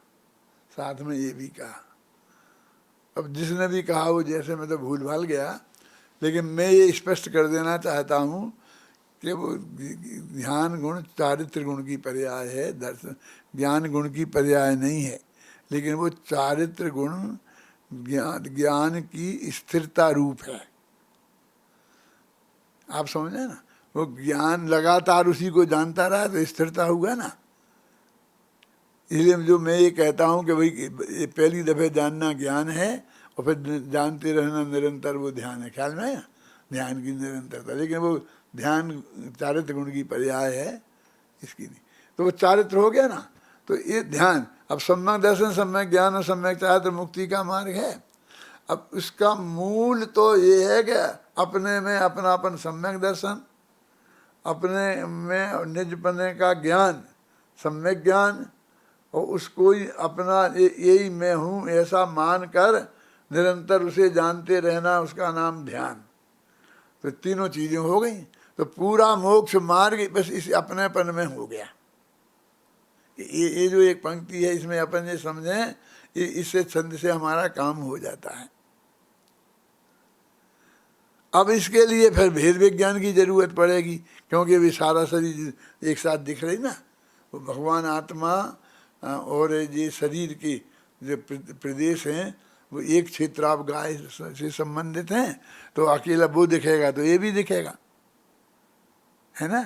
साथ में ये भी कहा। अब जिसने भी कहा वो, जैसे मैं तो भूल भाल गया, लेकिन मैं ये स्पष्ट कर देना चाहता हूँ कि वो ध्यान गुण चारित्र गुण की पर्याय है, दर्शन ज्ञान गुण की पर्याय नहीं है। लेकिन वो चारित्र गुण ज्ञान की स्थिरता रूप है। आप समझे ना, वो ज्ञान लगातार उसी को जानता रहा तो स्थिरता होगा ना। इसलिए जो मैं ये कहता हूँ कि भाई ये पहली दफे जानना ज्ञान है और फिर जानते रहना निरंतर वो ध्यान है। ख्याल में है ना, ध्यान की निरंतरता। लेकिन वो ध्यान चारित्र गुण की पर्याय है, इसकी नहीं। तो वो चारित्र हो गया ना, तो ये ध्यान अब सम्यक दर्शन, सम्यक ज्ञान और सम्यक चारित्र मुक्ति का मार्ग है। अब इसका मूल तो ये है कि अपने में अपनापन सम्यक दर्शन, अपने में निजपने का ज्ञान सम्यक ज्ञान, और उसको ही अपना यही मैं हूँ ऐसा मान कर निरंतर उसे जानते रहना, उसका नाम ध्यान। तो तीनों चीजें हो गई, तो पूरा मोक्ष मार्ग बस इस अपनेपन में हो गया। ये जो एक पंक्ति है, इसमें अपन ये समझें, इससे छंद से हमारा काम हो जाता है। अब इसके लिए फिर भेद विज्ञान की जरूरत पड़ेगी, क्योंकि अभी सारा शरीर एक साथ दिख रही ना। वो भगवान आत्मा और ये शरीर के जो प्रदेश हैं वो एक क्षेत्र आप गाय से संबंधित हैं, तो अकेला वो दिखेगा तो ये भी दिखेगा, है ना।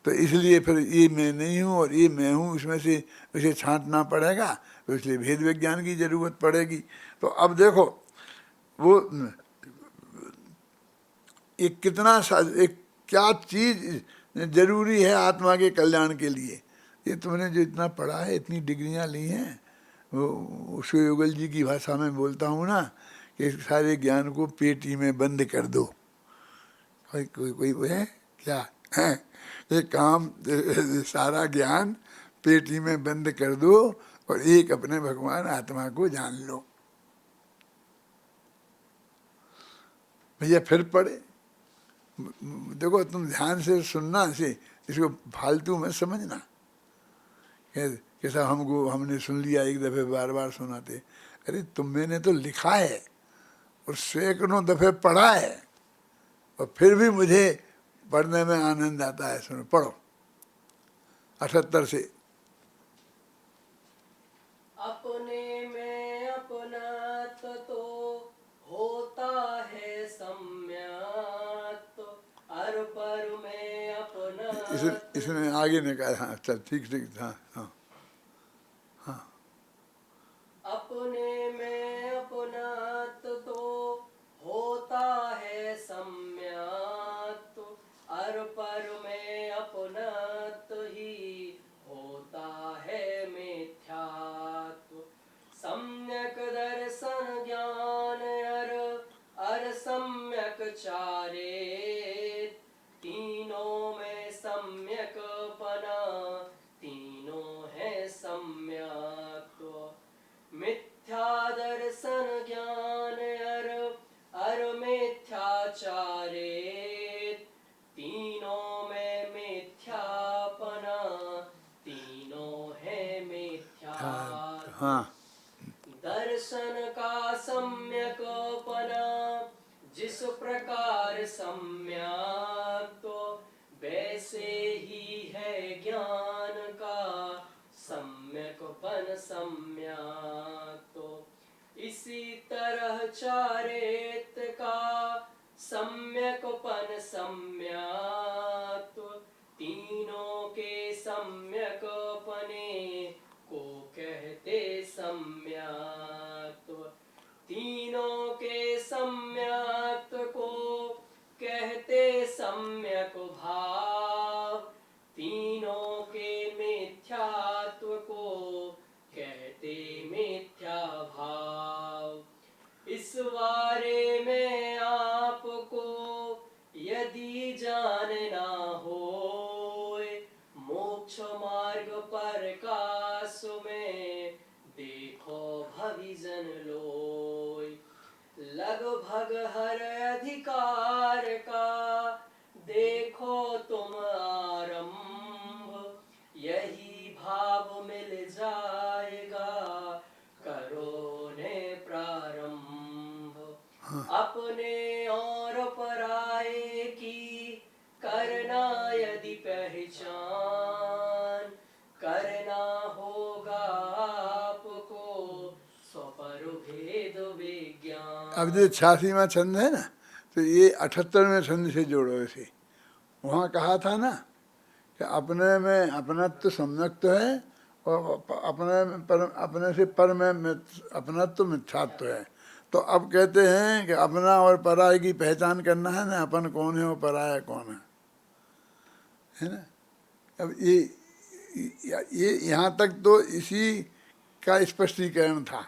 तो इसलिए फिर ये मैं नहीं हूँ और ये मैं हूँ, इसमें से उसे छांटना पड़ेगा, तो इसलिए भेद विज्ञान की जरूरत पड़ेगी। तो अब देखो वो एक कितना एक क्या चीज जरूरी है आत्मा के कल्याण के लिए। ये तुमने जो इतना पढ़ा है, इतनी डिग्रियां ली हैं, वो शिवयोगल जी की भाषा में बोलता हूँ ना कि सारे ज्ञान को पेटी में बंद कर दो। कोई कोई कोई वो है क्या है, ये काम सारा ज्ञान पेटी में बंद कर दो और एक अपने भगवान आत्मा को जान लो। भैया फिर पढ़े, देखो तुम ध्यान से सुनना, से इसको फालतू में समझना कि साहब हमने सुन लिया एक दफे, बार बार सुनाते। अरे मैंने तो लिखा है और सैकड़ों दफे पढ़ा है, और फिर भी मुझे पढ़ने में आनंद आता है। सुनो, पढ़ो 78 से। अपने में अपनात तो होता है सम्यक, अर पर में अपनात। इसने आगे ने कहा, हाँ चल ठीक ठीक, हाँ हाँ हाँ। अपने में अपनात तो होता है सम्यक, अर पर में अपनात ही होता है मिथ्यात्व। सम्यक दर्शन ज्ञान अर सम्यक चारित, तीनों में सम्यक पना, तीनों है सम्यक। मिथ्या दर्शन ज्ञान अर मिथ्याचारित, तीनों में मिथ्यापना, तीनों है मिथ्या। हाँ दर्शन का सम्यकपना जिस प्रकार सम्यक, तो वैसे ही है ज्ञान का सम्यकपन सम्यक। तो इसी तरह चारित का सम्यकपन सम्यक, तीनों के सम्यकपने को कहते सम्यक। तीनों के सम्यक को कहते सम्यक भाव, तीनों के मिथ्यात्व को कहते मिथ्या भाव। इस बारे में आपको यदि जानना हो, मोक्ष मार्ग पर काश में देखो भविजन लोय। लगभग हर अधिकार का देखो तुम आरंभ, यही भाव मिल जाएगा करो ने प्रारंभ। अपने और पराये की करना पहचान करना होगा आपको स्वपर भेद विज्ञान। अब जो 86वां छंद है ना, तो ये 78वें छंद से जोड़ो इसे। वहाँ कहा था ना कि अपने में अपनत्व सम्यक्त्व है और अपने में अपने से पर में अपनत्व मिथ्यात्व है। तो अब कहते हैं कि अपना और पराये की पहचान करना है ना, अपन कौन है और पराया कौन है ना। अब ये यहाँ तक तो इसी का स्पष्टीकरण था।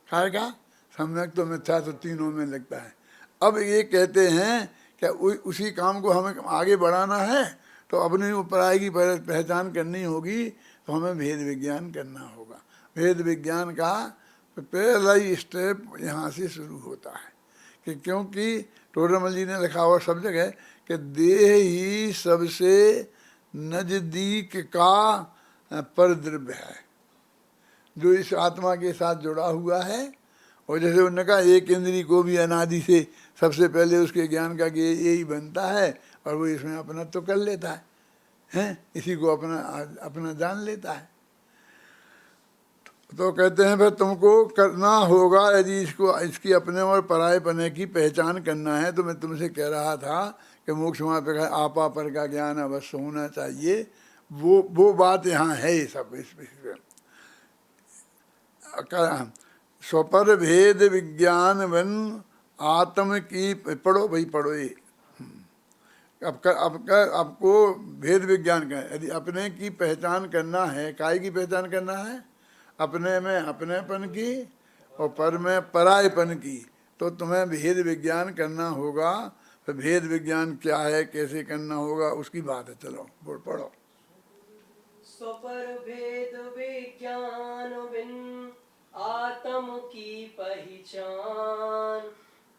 काय का सम्यक तो मिथ्या तो तीनों में लगता है। अब ये कहते हैं कि उसी काम को हमें आगे बढ़ाना है तो अपनी पराई की पहचान करनी होगी, तो हमें भेद विज्ञान करना होगा। भेद विज्ञान का पहला ही स्टेप यहाँ से शुरू होता है कि क्योंकि टोडरमल जी ने लिखा हुआ सब जगह कि देह ही सबसे नजदीक का परद्रव्य है जो इस आत्मा के साथ जुड़ा हुआ है। और जैसे उन्होंने कहा एक इंद्री को भी अनादि से सबसे पहले उसके ज्ञान का यही बनता है और वो इसमें अपना तो कर लेता है, हैं इसी को अपना जान लेता है। तो कहते हैं फिर तुमको करना होगा, यदि इसकी अपने और पराये पने की पहचान करना है। तो मैं तुमसे कह रहा था कि मोक्ष वहाँ पे आपा पर का ज्ञान अवश्य होना चाहिए। वो बात यहाँ है ये सब इस स्वपर भेद विज्ञान वन आत्म की पढ़ो भाई पढ़ो ये। आपको भेद विज्ञान का यदि अपने की पहचान करना है, काय की पहचान करना है, अपने में अपनेपन की और पर में परायपन की, तो तुम्हें भेद विज्ञान करना होगा। तो भेद विज्ञान क्या है, कैसे करना होगा, उसकी बात है। चलो पढ़ो। स्वपर भेद विज्ञान बिन आत्म की पहचान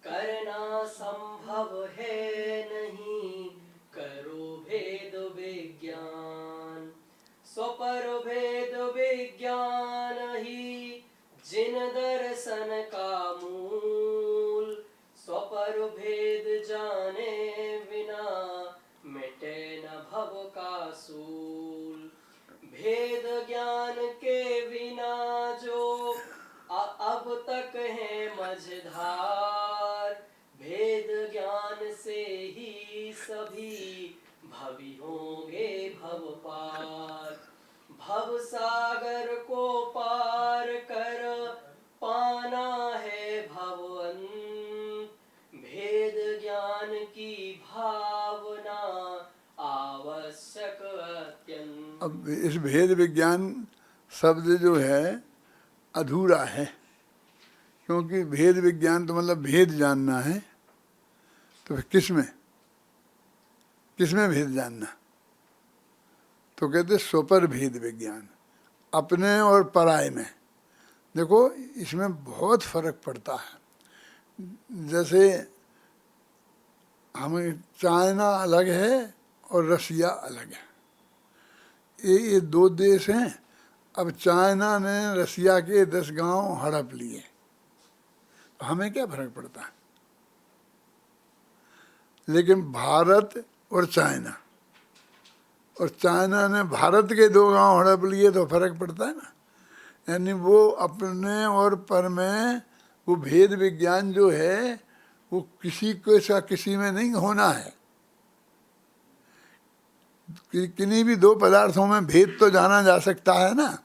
करना संभव है नहीं, करो भेद विज्ञान। स्वपर भेद विज्ञान ही जिन दर्शन का मूल, स्वपर भेद जाने बिना मिटे न भव का सूल। भेद ज्ञान के बिना जो अब तक है मझधार, भेद ज्ञान से ही सभी भवी होंगे भव पार। भव सागर को पार कर पाना है भवंत, भेद ज्ञान की भावना आवश्यक अत्यंत। अब इस भेद विज्ञान शब्द जो है अधूरा है, क्योंकि भेद विज्ञान तो मतलब भेद जानना है। तो किस में भेद जानना? तो कहते स्वपर भेद विज्ञान, अपने और पराये में। देखो इसमें बहुत फर्क पड़ता है। जैसे हमें चाइना अलग है और रसिया अलग है, ये दो देश हैं। अब चाइना ने रसिया के 10 गांव हड़प लिए, तो हमें क्या फर्क पड़ता है? लेकिन भारत और चाइना ने भारत के 2 गांव हड़प लिए तो फर्क पड़ता है ना। यानी वो अपने और पर में वो भेद विज्ञान जो है वो किसी के साथ किसी में नहीं होना है। किन्हीं भी 2 पदार्थों में भेद तो जाना जा सकता है ना,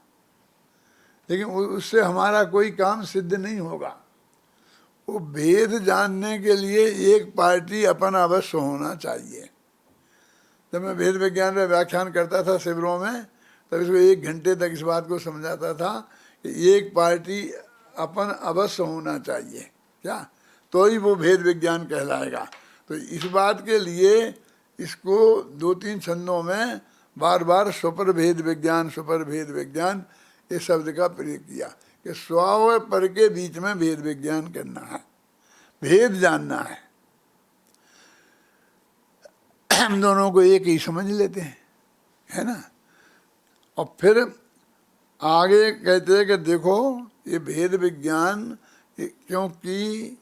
लेकिन उससे हमारा कोई काम सिद्ध नहीं होगा। वो भेद जानने के लिए एक पार्टी अपन अवश्य होना चाहिए। जब मैं भेद विज्ञान में व्याख्यान करता था शिविरों में, तब इसको 1 घंटे तक इस बात को समझाता था कि एक पार्टी अपन अवश्य होना चाहिए, क्या तो ही वो भेद विज्ञान कहलाएगा। तो इस बात के लिए इसको 2-3 छंदों में बार बार स्वपर भेद विज्ञान इस शब्द का प्रयोग किया कि स्व और पर के बीच में भेद विज्ञान करना है, भेद जानना है। हम दोनों को एक ही समझ लेते हैं, है ना। और फिर आगे कहते हैं कि देखो ये भेद विज्ञान, क्योंकि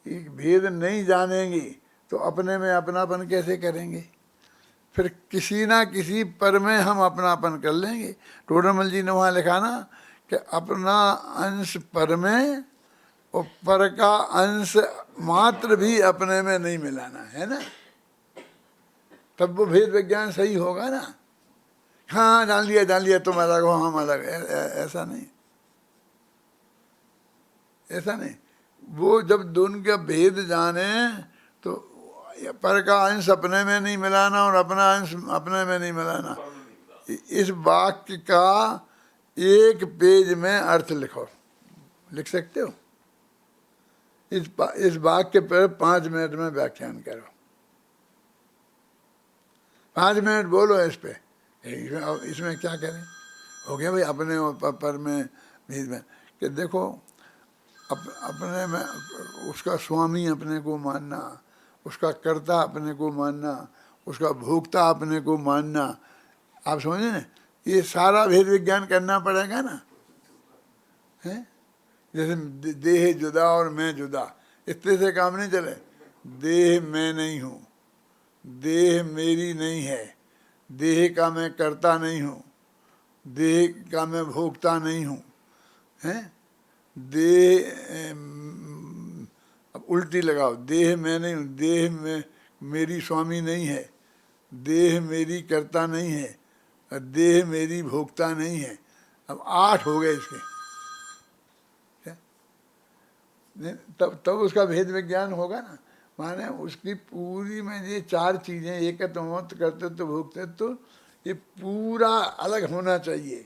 भेद नहीं जानेंगे तो अपने में अपनापन कैसे करेंगे। फिर किसी ना किसी पर में हम अपनापन कर लेंगे। टोडरमल जी ने वहाँ लिखा ना कि अपना अंश पर में और पर का अंश मात्र भी अपने में नहीं मिलाना, है ना, तब वो भेद विज्ञान सही होगा ना। हाँ जान लिया तुम अलग हो हम अलग, ऐसा नहीं, ऐसा नहीं। वो जब दोनों का भेद जाने तो पर का अंश अपने में नहीं मिलाना और अपना अंश अपने में नहीं मिलाना। इस वाक्य का एक पेज में अर्थ लिखो, लिख सकते हो? इस वाक्य पर 5 मिनट में व्याख्यान करो, 5 मिनट बोलो इस पे, इसमें क्या करें? हो गया भाई अपने पर में भेद में कि देखो अपने में उसका स्वामी अपने को मानना, उसका कर्ता अपने को मानना, उसका भोक्ता अपने को मानना, आप समझे ना, ये सारा भेद विज्ञान करना पड़ेगा ना, है? जैसे देह जुदा और मैं जुदा, इतने से काम नहीं चले। देह मैं नहीं हूँ, देह मेरी नहीं है, देह का मैं कर्ता नहीं हूँ, देह का मैं भोक्ता नहीं हूँ, हैं? देह अब उल्टी लगाओ, देह मैं नहीं हूँ, देह में मेरी स्वामी नहीं है, देह मेरी कर्ता नहीं है, देह मेरी भोक्ता नहीं है। अब 8 हो गए इसके, तब उसका भेद विज्ञान होगा ना। माने उसकी पूरी में ये 4 चीजें, एकत्व मत कर्तृत्व भोक्तृत्व, ये पूरा अलग होना चाहिए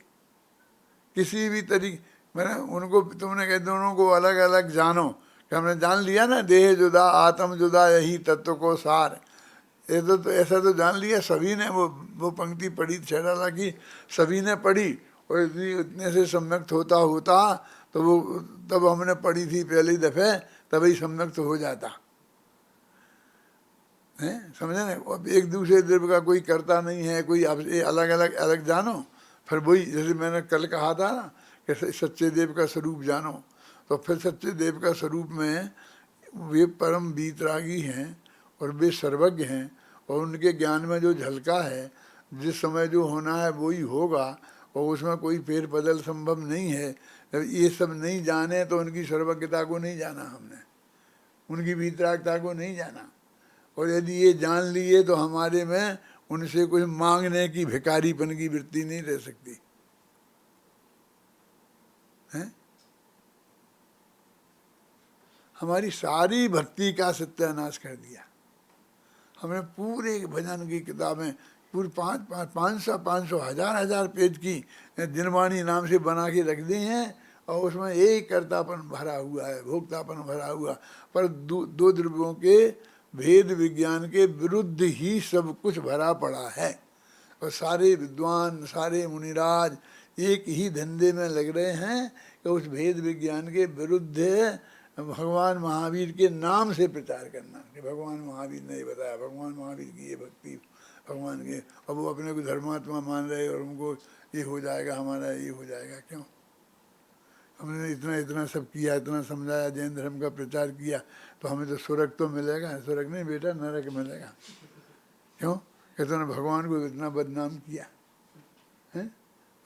किसी भी तरीके। मैंने उनको तुमने कहा दोनों को अलग अलग जानो, कि हमने जान लिया ना देह जुदा आत्म जुदा यही तत्व को सार, ये तो ऐसा तो जान लिया सभी ने। वो पंक्ति पढ़ी छेड़ाला की, सभी ने पढ़ी और इतने से सम्यक्त होता तो वो तब हमने पढ़ी थी पहली दफे, तभी सम्यक्त हो जाता है, समझे ना। अब एक दूसरे द्रव्य का कोई करता नहीं है, कोई अलग अलग अलग जानो। फिर वही जैसे मैंने कल कहा था ना कि सच्चे देव का स्वरूप जानो, तो फिर सच्चे देव का स्वरूप में वे परम वीतरागी हैं और वे सर्वज्ञ हैं और उनके ज्ञान में जो झलका है, जिस समय जो होना है वही होगा और उसमें कोई फेर बदल संभव नहीं है। जब ये सब नहीं जाने तो उनकी सर्वज्ञता को नहीं जाना हमने, उनकी वीतरागता को नहीं जाना। और यदि ये जान लिए तो हमारे में उनसे कुछ मांगने की भिखारीपन की वृत्ति नहीं रह सकती है। हमारी सारी भक्ति का सत्यानाश कर दिया हमने। पूरे भजन की किताबें पूरी 500 हजार पेज की दिनवाणी नाम से बना के रख दी हैं और उसमें एक कर्तापन भरा हुआ है, भोक्तापन भरा हुआ, पर दो द्रव्यों के भेद विज्ञान के विरुद्ध ही सब कुछ भरा पड़ा है। और सारे विद्वान सारे मुनिराज एक ही धंधे में लग रहे हैं कि उस भेद विज्ञान के विरुद्ध भगवान महावीर के नाम से प्रचार करना कि भगवान महावीर ने बताया, भगवान महावीर की ये भक्ति भगवान के, अब वो अपने को धर्मात्मा मान रहे और उनको ये हो जाएगा हमारा, ये हो जाएगा। क्यों? हमने इतना सब किया, इतना समझाया, जैन धर्म का प्रचार किया, तो हमें तो स्वर्ग तो मिलेगा। स्वर्ग नहीं बेटा, नरक मिलेगा। क्यों? कहते हैं भगवान को इतना बदनाम किया है,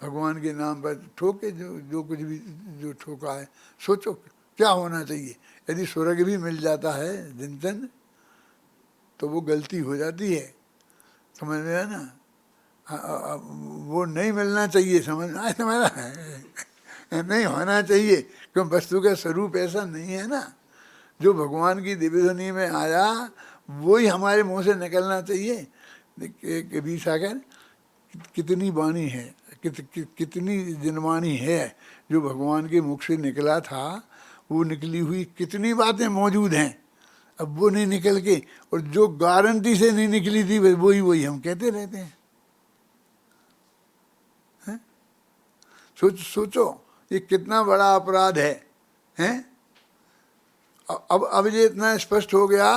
भगवान के नाम पर ठोके जो कुछ भी जो ठोका है। सोचो क्या होना चाहिए। यदि स्वर्ग भी मिल जाता है दिन दिन तो वो गलती हो जाती है, समझ में है ना। वो नहीं मिलना चाहिए, समझ में आया तुम्हारा नहीं होना चाहिए, क्यों वस्तु का स्वरूप ऐसा नहीं है ना। जो भगवान की दिव्य ध्वनि में आया वही हमारे मुंह से निकलना चाहिए। कबीर सागर कितनी वाणी है, कितनी जिनवाणी है जो भगवान के मुख से निकला था, वो निकली हुई कितनी बातें मौजूद हैं। अब वो नहीं निकल के, और जो गारंटी से नहीं निकली थी वही हम कहते रहते हैं। सोचो ये कितना बड़ा अपराध है, हैं? अब ये इतना स्पष्ट हो गया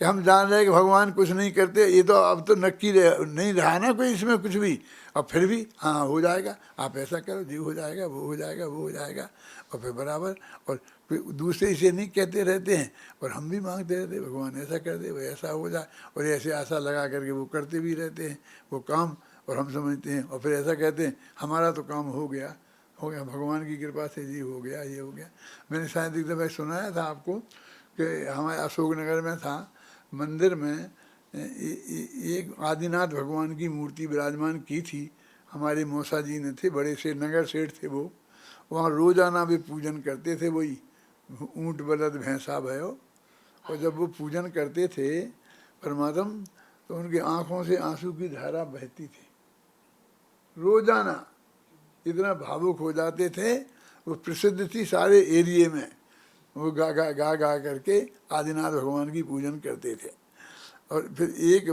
कि हम जान रहे हैं कि भगवान कुछ नहीं करते। ये तो अब तो नक्की नहीं रहा ना कोई इसमें कुछ भी। और फिर भी हाँ हो जाएगा, आप ऐसा करो जी, हो जाएगा, वो हो जाएगा, वो हो जाएगा। और फिर बराबर, और फिर दूसरे इसे नहीं कहते रहते हैं और हम भी मांगते रहते हैं भगवान ऐसा कर दे, वो ऐसा हो जाए, और ऐसे आशा लगा करके वो करते भी रहते हैं वो काम, और हम समझते हैं और फिर ऐसा कहते हैं हमारा तो काम हो गया भगवान की कृपा से, जी हो गया, ये हो गया। मैंने शायद एक दफ़ा सुनाया था आपको कि हमारे अशोकनगर में था, मंदिर में एक आदिनाथ भगवान की मूर्ति विराजमान की थी, हमारे मौसा जी ने थे, बड़े से नगर सेठ थे वो, वहाँ रोजाना भी पूजन करते थे, वही ऊँट बलद भैंसा भयो, और जब वो पूजन करते थे परमात्म तो उनकी आंखों से आंसू की धारा बहती थी रोजाना, इतना भावुक हो जाते थे। वो प्रसिद्ध थी सारे एरिए में, वो गा करके आदिनाथ भगवान की पूजन करते थे। और फिर एक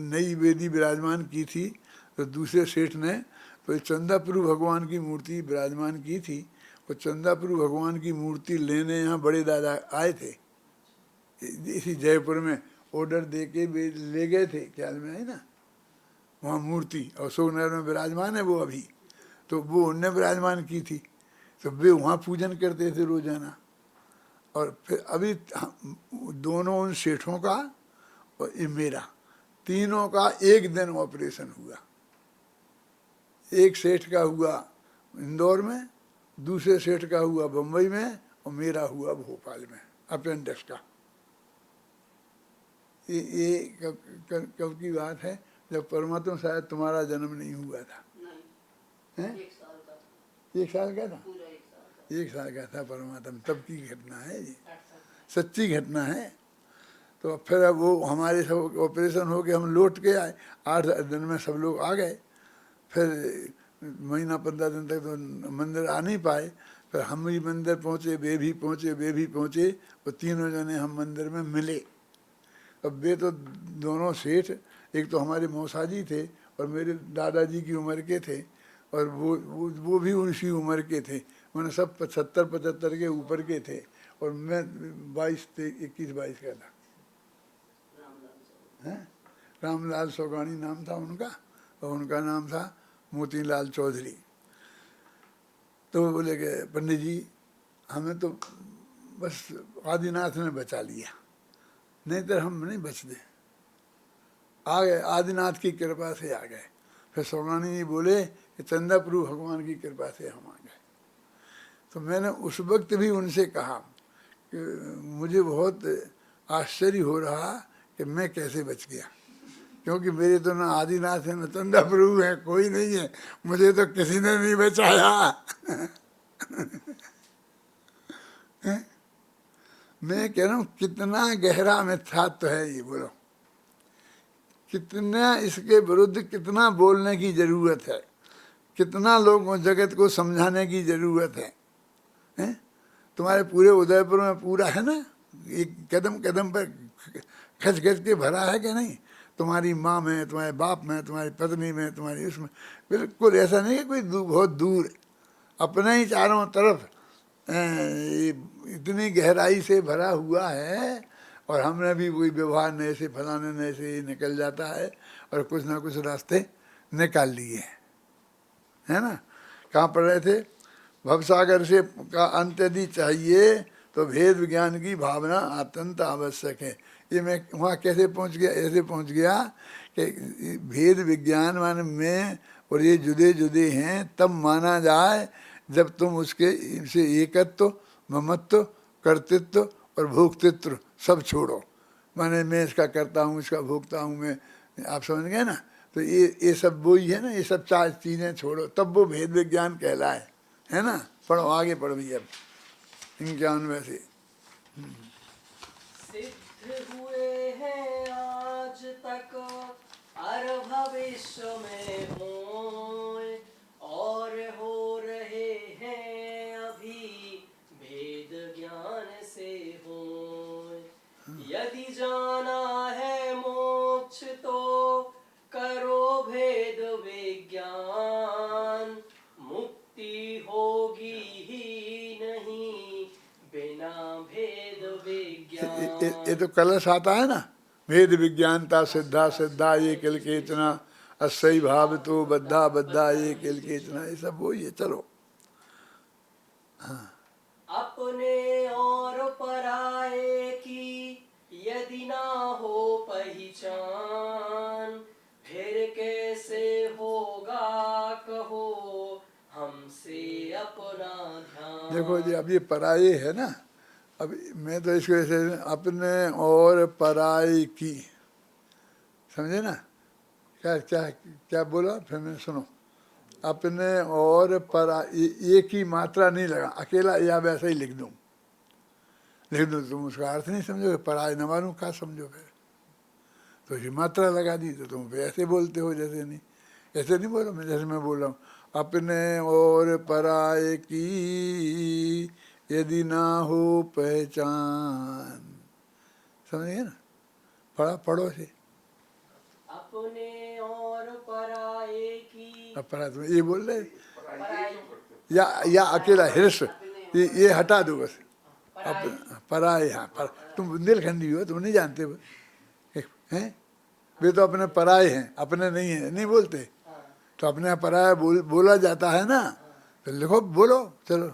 नई वेदी विराजमान की थी तो दूसरे सेठ ने तो चंदापुरु भगवान की मूर्ति विराजमान की थी, और चंदापुरु भगवान की मूर्ति लेने यहाँ बड़े दादा आए थे, इसी जयपुर में ऑर्डर दे के ले गए थे, ख्याल में है ना, वहाँ मूर्ति अशोकनगर में विराजमान है वो अभी, तो वो उनने विराजमान की थी, तो वे वहाँ पूजन करते थे रोजाना। और फिर अभी दोनों उन सेठों का और ये मेरा, तीनों का एक दिन ऑपरेशन हुआ। एक सेठ का हुआ इंदौर में, दूसरे सेठ का हुआ बम्बई में, और मेरा हुआ भोपाल में अपेंडिक्स का। ये कब की बात है, जब परमात्मा शायद तुम्हारा जन्म नहीं हुआ था। हैं? 1 साल का था, 1 साल का था परमात्मा, तब की घटना है ये, सच्ची घटना है। तो फिर अब वो हमारे सब ऑपरेशन हो के हम लौट के आए, 8 दिन में सब लोग आ गए। फिर महीना 15 दिन तक तो मंदिर आ नहीं पाए, फिर हम भी मंदिर पहुँचे, वे भी पहुँचे, वो तीनों जने हम मंदिर में मिले। अब वे तो दोनों सेठ, एक तो हमारे मौसा जी थे और मेरे दादाजी की उम्र के थे, और वो भी उसी उम्र के थे, उन्हें सब 75 के ऊपर के थे, और मैं 21-22 का था। रामलाल सौगानी नाम था उनका, और उनका नाम था मोतीलाल चौधरी। तो वो बोले कि पंडित जी हमें तो बस आदिनाथ ने बचा लिया, नहीं तो हम नहीं बचते। आ गए, आदिनाथ की कृपा से आ गए। फिर सौगानी जी बोले कि चंदापुरु भगवान की कृपा से हम आ गए। तो मैंने उस वक्त भी उनसे कहा कि मुझे बहुत आश्चर्य हो रहा कि मैं कैसे बच गया, क्योंकि मेरे तो ना आदिनाथ है, ना चंदापुरु है, कोई नहीं है, मुझे तो किसी ने नहीं बचाया। मैं कह रहा हूँ कितना गहरा मिथ्यात्व है ये, बोलो कितना इसके विरुद्ध कितना बोलने की जरूरत है, कितना लोगों जगत को समझाने की जरूरत है, हैं? तुम्हारे पूरे उदयपुर में पूरा है ना, एक कदम कदम पर खच खच के भरा है कि नहीं, तुम्हारी माँ में, तुम्हारे बाप में, तुम्हारी पत्नी में, तुम्हारी उसमें, बिल्कुल ऐसा नहीं है कोई बहुत दूर, अपने ही चारों तरफ इतनी गहराई से भरा हुआ है। और हमने भी कोई व्यवहार नए से फलाने नए से निकल जाता है, और कुछ ना कुछ रास्ते निकाल लिए हैं, है ना। कहाँ पढ़ रहे थे, भवसागर से का अंत यदि चाहिए तो भेद विज्ञान की भावना अत्यंत आवश्यक है। ये मैं वहाँ कैसे पहुँच गया, ऐसे पहुँच गया कि भेद विज्ञान मान में और ये जुदे जुदे हैं तब माना जाए जब तुम उसके से एकत्व, ममत्व, कर्तृत्व और भोक्तृत्व सब छोड़ो। माने मैं इसका करता हूँ, इसका भोगता हूँ मैं, आप समझ गए ना। तो ये सब वो ही है ना, ये सब 4 चीज़ें छोड़ो तब वो भेद विज्ञान कहलाए, है ना। पढ़ो, आगे पढ़ो भैया, ज्ञान वैसे सिद्ध हुए हैं आज तक और भविष्य में हों, और हो रहे हैं अभी भेद ज्ञान से हों। यदि जाना है मोक्ष तो करो भेद विज्ञान, मुक्ति होगी ही नहीं बिना भेद विज्ञान। ये तो कलश आता है ना, भेद विज्ञानता सिद्धा सिद्धा ये किल केचना, असही भाव तो बद्धा बद्धा ये किल केचना, ये सब वही है। चलो हाँ, अपने और पराये की यदि ना हो पहचान, फिर कैसे होगा कहो हमसे अपना देखो जी, ध्यान। अब ये पराये है ना, अब मैं तो इसको ऐसे अपने और पराये की, समझे ना? क्या क्या क्या बोला फिर मैंने सुनो, अपने और परा, एक ही मात्रा नहीं लगा, अकेला या वैसा ही लिख दूं तुम उसका अर्थ नहीं समझोगे, पराये न मालूम क्या समझो फिर, तो ये मात्रा लगा दी तो तुम फिर ऐसे बोलते हो जैसे नहीं, ऐसे नहीं बोलो मैं जैसे मैं बोल रहा हूँ, अपने और पराये की यदि ना हो पहचान, समझ गए ना? पढ़ो से, अपने और पराये की अब पढ़ा तुम ये बोल रहे, पराये या अकेला हिरस, ये हटा दो बस, पराये पराये, हाँ पर तुम बुंदेलखंडी हो, तुम नहीं जानते वो, हैं? वे तो अपने पराये हैं, अपने नहीं है, नहीं बोलते, हाँ, तो अपने पराया बोला जाता है ना, तो लिखो बोलो चलो।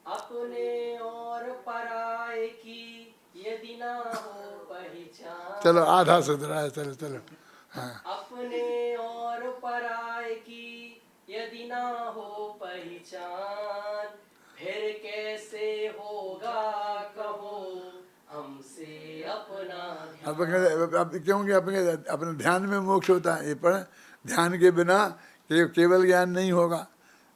अपने और पराये की यदि ना हो पहचान, चलो आधा सुधरा है, चलो चलो, हाँ। अपने और पराये की यदि ना हो पहचान, फिर कैसे होगा कहो हमसे अपना अब क्योंकि अपने ध्यान में मोक्ष होता है, ये पढ़, ध्यान के बिना केवल ज्ञान नहीं होगा,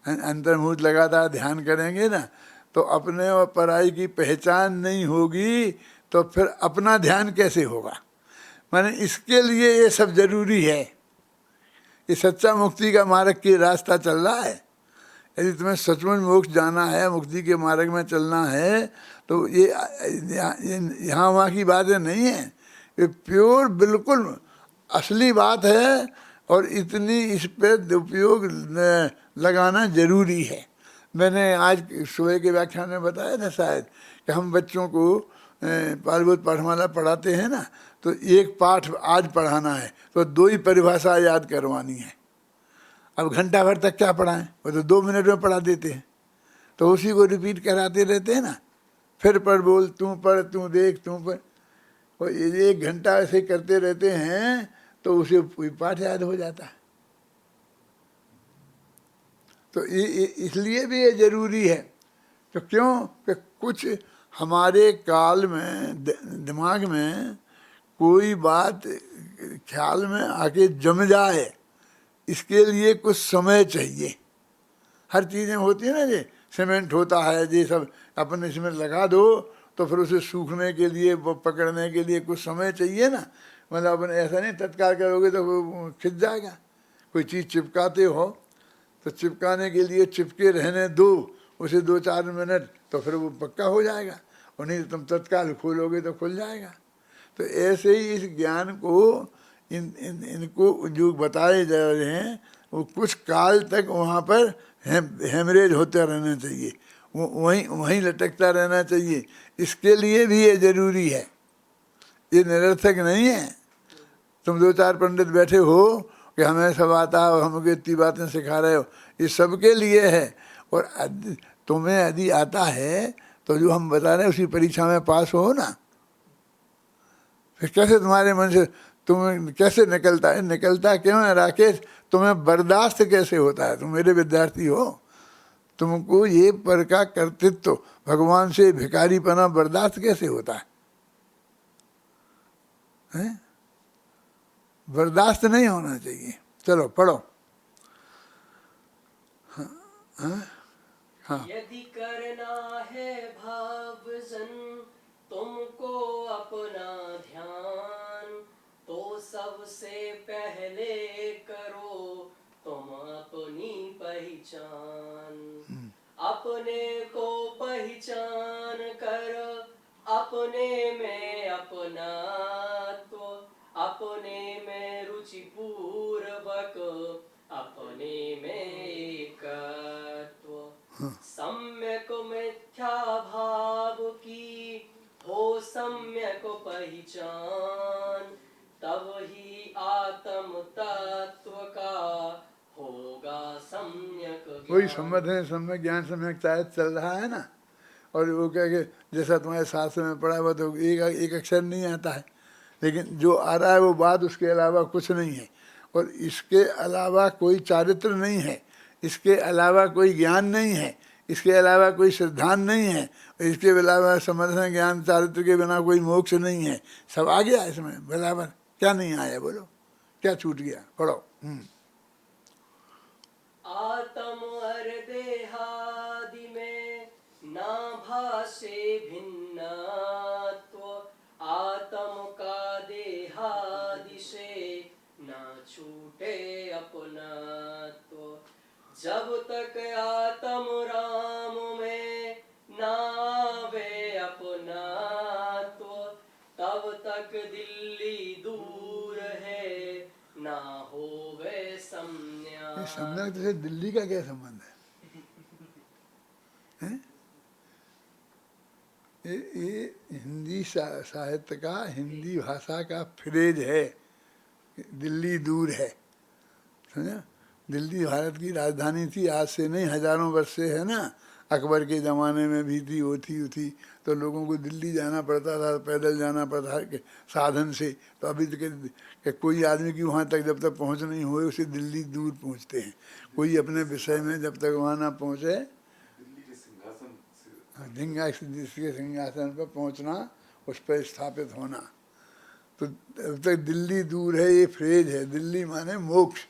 अंतर्मुख लगातार ध्यान करेंगे ना, तो अपने और पराई की पहचान नहीं होगी, तो फिर अपना ध्यान कैसे होगा? माने इसके लिए ये सब जरूरी है, ये सच्चा मुक्ति का मार्ग की रास्ता चल रहा है। यदि तुम्हें सचमुच मोक्ष जाना है, मुक्ति के मार्ग में चलना है, तो ये यहाँ वहाँ की बातें नहीं है, ये प्योर बिल्कुल असली बात है, और इतनी इस पे उपयोग लगाना जरूरी है। मैंने आज सुबह के व्याख्यान में बताया था शायद, कि हम बच्चों को पारिवारिक पाठमाला पढ़ाते हैं ना, तो एक पाठ आज पढ़ाना है तो 2 ही परिभाषा याद करवानी है। अब घंटा भर तक क्या पढ़ाएं, वो तो 2 मिनट में पढ़ा देते हैं, तो उसी को रिपीट कराते रहते हैं ना, फिर पढ़ बोल, तू पढ़, तू देख, तू पढ़, और 1 घंटा ऐसे करते रहते हैं तो उसे पाठ याद हो जाता है। तो इसलिए भी ये जरूरी है, तो क्यों कि कुछ हमारे काल में दिमाग में कोई बात ख्याल में आके जम जाए, इसके लिए कुछ समय चाहिए। हर चीज़ें होती है ना, ये सीमेंट होता है, ये सब अपन इसमें लगा दो तो फिर उसे सूखने के लिए, वो पकड़ने के लिए कुछ समय चाहिए ना, मतलब अपन ऐसा नहीं तत्काल करोगे तो वो खिंच जाएगा। कोई चीज़ चिपकाते हो तो चिपकाने के लिए चिपके रहने दो उसे 2-4 मिनट, तो फिर वो पक्का हो जाएगा, और नहीं तो तुम तत्काल खोलोगे तो खुल जाएगा। तो ऐसे ही इस ज्ञान को इनको जो बताए जा रहे हैं, वो कुछ काल तक वहाँ पर हेमरेज होता रहना चाहिए, वो वहीं लटकता रहना चाहिए। इसके लिए भी ये जरूरी है, ये निरर्थक नहीं है। तुम 2-4 पंडित बैठे हो कि हमें सब आता है और हमको इतनी बातें सिखा रहे हो, ये सबके लिए है। और तुम्हें यदि आता है तो जो हम बता रहे हैं उसी परीक्षा में पास हो ना, फिर कैसे तुम्हारे मन से तुम्हें कैसे निकलता है? निकलता क्यों है राकेश? तुम्हें बर्दाश्त कैसे होता है? तुम मेरे विद्यार्थी हो, तुमको ये पर का कर्तृत्व, भगवान से भिखारीपना बर्दाश्त कैसे होता है? बर्दाश्त नहीं होना चाहिए। चलो पढ़ो। हाँ, यदि करना है भवजन तुमको अपना ध्यान, तो सबसे पहले करो तुम अपनी पहचान। अपने को पहचान कर अपने में अपनात्व, अपने में रुचि पूर्वक अपने में एकत्व, सम्यक मिथ्या भाव की हो सम्यक पहचान, तब ही आत्म तत्व का होगा सम्यक वही ज्ञान। सम्यक है, सम्यक ज्ञान, सम्यक चाहे चल रहा है ना, और वो कह के जैसा तुम्हारे शास्त्र में पढ़ा हुआ तो एक अक्षर नहीं आता है, लेकिन जो आ रहा है वो बात, उसके अलावा कुछ नहीं है। और इसके अलावा कोई चारित्र नहीं है, इसके अलावा कोई ज्ञान नहीं है, इसके अलावा कोई सिद्धांत नहीं है, और इसके अलावा समर्थन ज्ञान चारित्र के बिना कोई मोक्ष नहीं है। सब आ गया इसमें बराबर। क्या नहीं आया बोलो, क्या छूट गया? पढ़ो। आत्म और देहादि में ना भासे भिन्नत्व, आत्म का देहादि से ना छूटे अपनत्व। जब तक आत्म राम में ना आवे अपनत्व, तब तक दिल्ली दूर है ना होवे सम्या। ये सम्यक से दिल्ली का क्या संबंध है? हैं? ये हिंदी साहित्य का, हिंदी भाषा का फ्रेज है। दिल्ली दूर है, समझा? दिल्ली भारत की राजधानी थी, आज से नहीं हजारों वर्ष से है ना। अकबर के ज़माने में भी थी, वो थी तो लोगों को दिल्ली जाना पड़ता था, पैदल जाना पड़ता था साधन से। तो अभी तक कोई आदमी की वहाँ तक जब तक पहुँच नहीं हुए उसे दिल्ली दूर पहुँचते हैं। कोई अपने विषय में जब तक वहाँ ना पहुँचे, जिसके सिंहासन पर पहुँचना, उस पर स्थापित होना, तो अब तक दिल्ली दूर है। ये फ्रेज है, दिल्ली माने मोक्ष।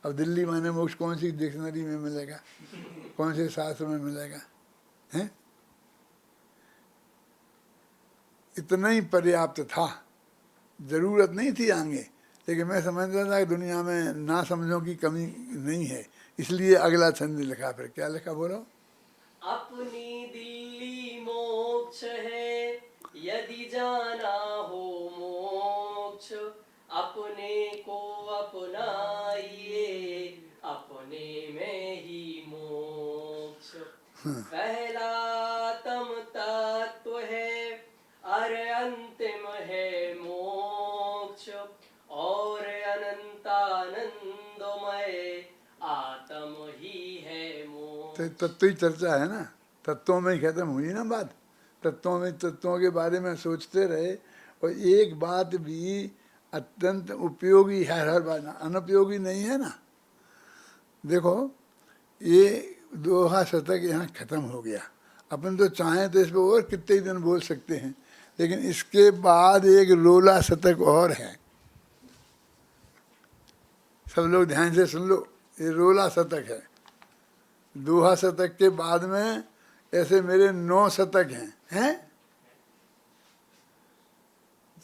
अब दिल्ली माने मोक्ष कौन सी डिक्शनरी में मिलेगा, कौन से शास्त्र में मिलेगा? हैं? इतना ही पर्याप्त था, जरूरत नहीं थी आगे। लेकिन मैं समझता था कि दुनिया में ना समझों की कमी नहीं है, इसलिए अगला छंद लिखा। फिर क्या लिखा बोलो? अपनी दिल्ली मोक्ष है, यदि जाना हो मोक्ष, अपने को अपनाइए, अपने में ही मोक्ष। पहला आत्म तत्व है, अरे अंतिम है मोक्ष, और अनंतानंदमय आत्म ही है मोक्ष। तत्व ही चर्चा है ना, तत्वों में ही खत्म हुई ना बात। तत्वों के बारे में सोचते रहे, और एक बात भी अत्यंत उपयोगी है, हर बात अनुपयोगी नहीं है ना। देखो, ये दोहा शतक यहाँ खत्म हो गया। अपन तो चाहें तो इस पर और कितने दिन बोल सकते हैं, लेकिन इसके बाद एक रोला शतक और है। सब लोग ध्यान से सुन लो, ये रोला शतक है। दोहा शतक के बाद में ऐसे मेरे 9 शतक हैं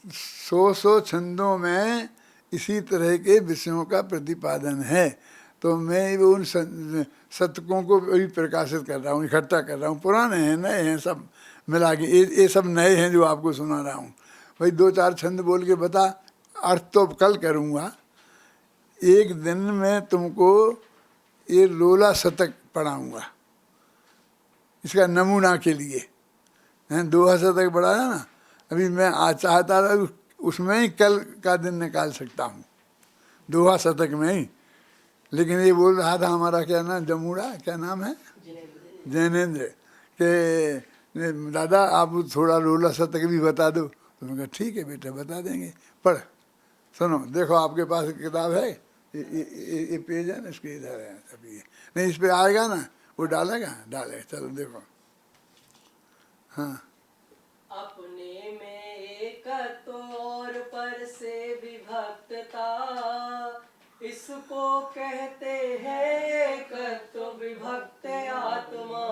100 छंदों में इसी तरह के विषयों का प्रतिपादन है। तो मैं उन शतकों को भी प्रकाशित कर रहा हूँ, इकट्ठा कर रहा हूँ। पुराने हैं, नए हैं, सब मिला के ये सब नए हैं जो आपको सुना रहा हूँ। भाई 2-4 छंद बोल के बता, अर्थ तो कल करूँगा। एक दिन में तुमको ये रोला शतक पढ़ाऊँगा, इसका नमूना के लिए। हैं, दोहा शतक पढ़ा है ना, अभी मैं आज चाहता था उसमें ही कल का दिन निकाल सकता हूँ, दोहा शतक में ही। लेकिन ये बोल रहा था हमारा क्या नाम, जमूड़ा क्या नाम है, जैनेन्द्र, के दादा आप थोड़ा रोला शतक भी बता दो। तो मैं कहा ठीक है बेटा बता देंगे, पढ़। सुनो, देखो आपके पास किताब है, ये पेज है ना, इसके इधर है अभी। नहीं, इस पे आएगा ना, वो डालेगा, चलो देखो। हाँ, अपने में एकत्व और पर से विभक्तता, इसको कहते हैं एकत्व विभक्त आत्मा।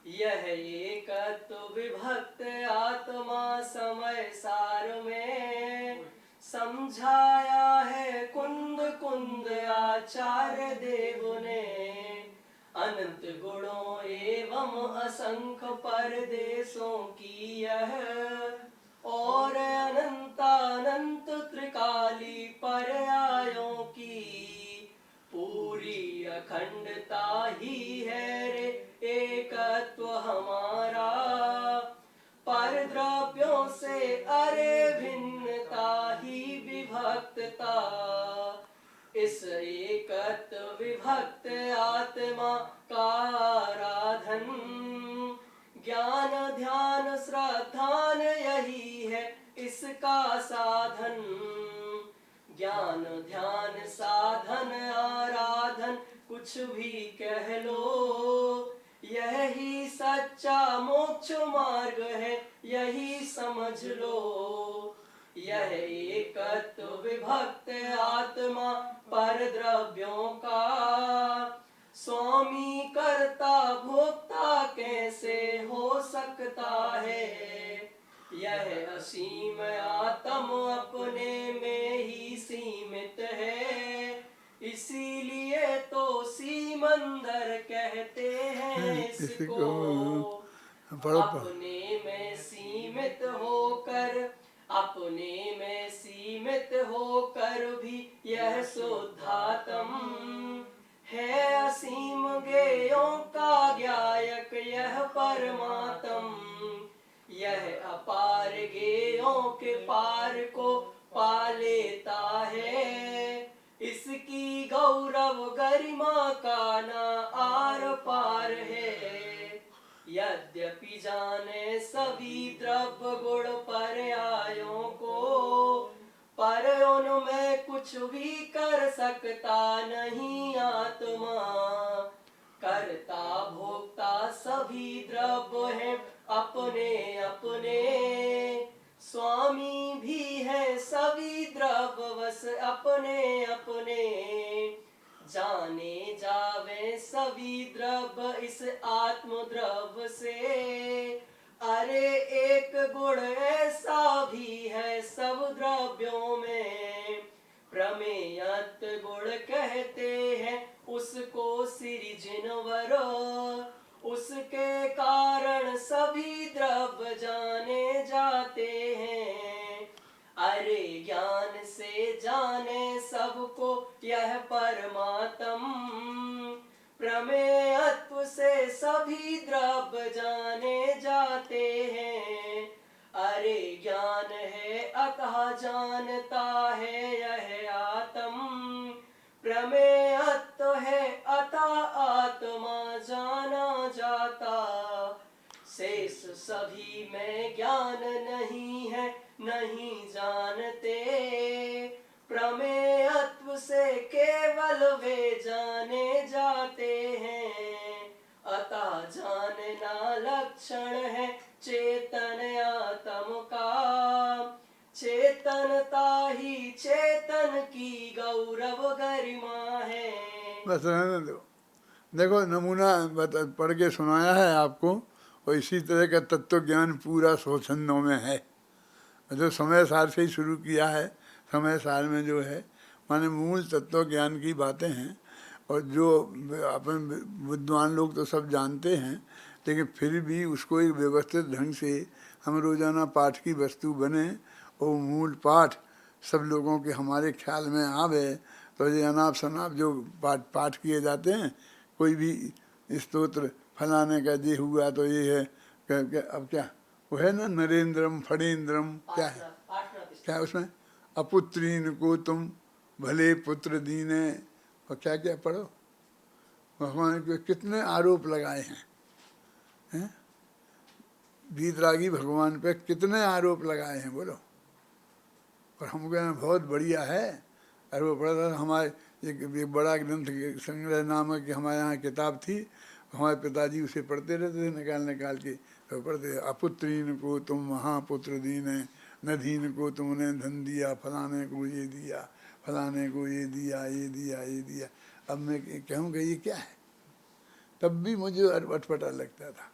यह एकत्व विभक्त आत्मा समय सार में समझाया है कुंद कुंद आचार्य देव ने। अनंत गुणों एवं असंख्य परदेशों की यह, और अनंतानंत त्रिकाली पर्यायों की पूरी अखंडता ही है रे एकत्व हमारा। पर द्रव्यों से अरे भिन्नता ही विभक्तता, इस एकत्व विभक्त आत्मा का आराधन ज्ञान ध्यान श्रद्धान यही है इसका साधन। ज्ञान ध्यान साधन आराधन कुछ भी कह लो, यही सच्चा मोक्ष मार्ग है यही समझ लो। यह एकत्व विभक्त आत्मा पर द्रव्यों का, स्वामी कर्ता भोक्ता कैसे हो सकता है। यह असीम आत्म अपने में ही सीमित है, इसीलिए तो सीमंदर कहते हैं इसको। अपने में सीमित होकर, अपने में सीमित होकर भी यह शुद्धात्म है। असीम गेयों का गायक यह परमात्म, यह अपार गेयों के पार को पा लेता है। इसकी गौरव गरिमा का ना आर पार है। यद्यपि जाने सभी द्रव्य गुण पर्यायों को, पर उनमें कुछ भी कर सकता नहीं आत्मा। कर्ता भोक्ता सभी द्रव्य हैं अपने अपने, स्वामी भी है सभी द्रव्य बस अपने अपने। जाने जावे सभी द्रव्य इस आत्म द्रव्य से, अरे एक गुण ऐसा भी है सब द्रव्यों में। प्रमेयत गुण कहते हैं उसको सृजनवर, उसके कारण सभी द्रव्य जाने जाते हैं। अरे ज्ञान से जाने सबको यह परमात्म, प्रमेयत्व से सभी द्रव्य जाने जाते हैं। अरे ज्ञान है अतः जानता है यह आत्म, प्रमेयत्व है अतः आत्मा जाना जाता। शेष सभी में ज्ञान नहीं है नहीं जानते, प्रमेयत्व से केवल वे जाने जाते हैं। अतः जानना लक्षण है चेतन आत्म का, चेतनता ही चेतन की गौरव गरिमा है। बस रहने दो। देखो नमूना पढ़ के सुनाया है आपको, और इसी तरह का तत्व ज्ञान पूरा स्वच्छंदों में है। जो समय सार से ही शुरू किया है, समय सार में जो है माने मूल तत्व ज्ञान की बातें हैं। और जो अपन विद्वान लोग तो सब जानते हैं, लेकिन फिर भी उसको एक व्यवस्थित ढंग से हम रोज़ाना पाठ की वस्तु बने, और मूल पाठ सब लोगों के हमारे ख्याल में आवे। तो ये अनाप शनाप जो पाठ किए जाते हैं, कोई भी स्तोत्र फलाने का ये हुआ तो ये है, अब क्या वो है ना, नरेंद्रम फणेंद्रम, क्या है क्या उसमें, अपुत्रीन को तुम भले पुत्र दीने, और क्या क्या पढ़ो। भगवान के कितने आरोप लगाए हैं, वीतरागी भगवान पे कितने आरोप लगाए हैं बोलो। और हम कहते बहुत बढ़िया है। और वो पढ़ा था हमारे एक बड़ा ग्रंथ संग्रह नामक हमारे यहाँ किताब थी, हमारे पिताजी उसे पढ़ते रहते थे निकाल निकाल के। तो पढ़ते, अपुत्रीन को तुम महापुत्र दीने, नधीन को तुमने धन दिया, फलाने को ये दिया, फलाने को ये दिया, ये दिया, ये दिया। अब मैं कहूँगा ये क्या है, तब भी मुझे अटपटा लगता था।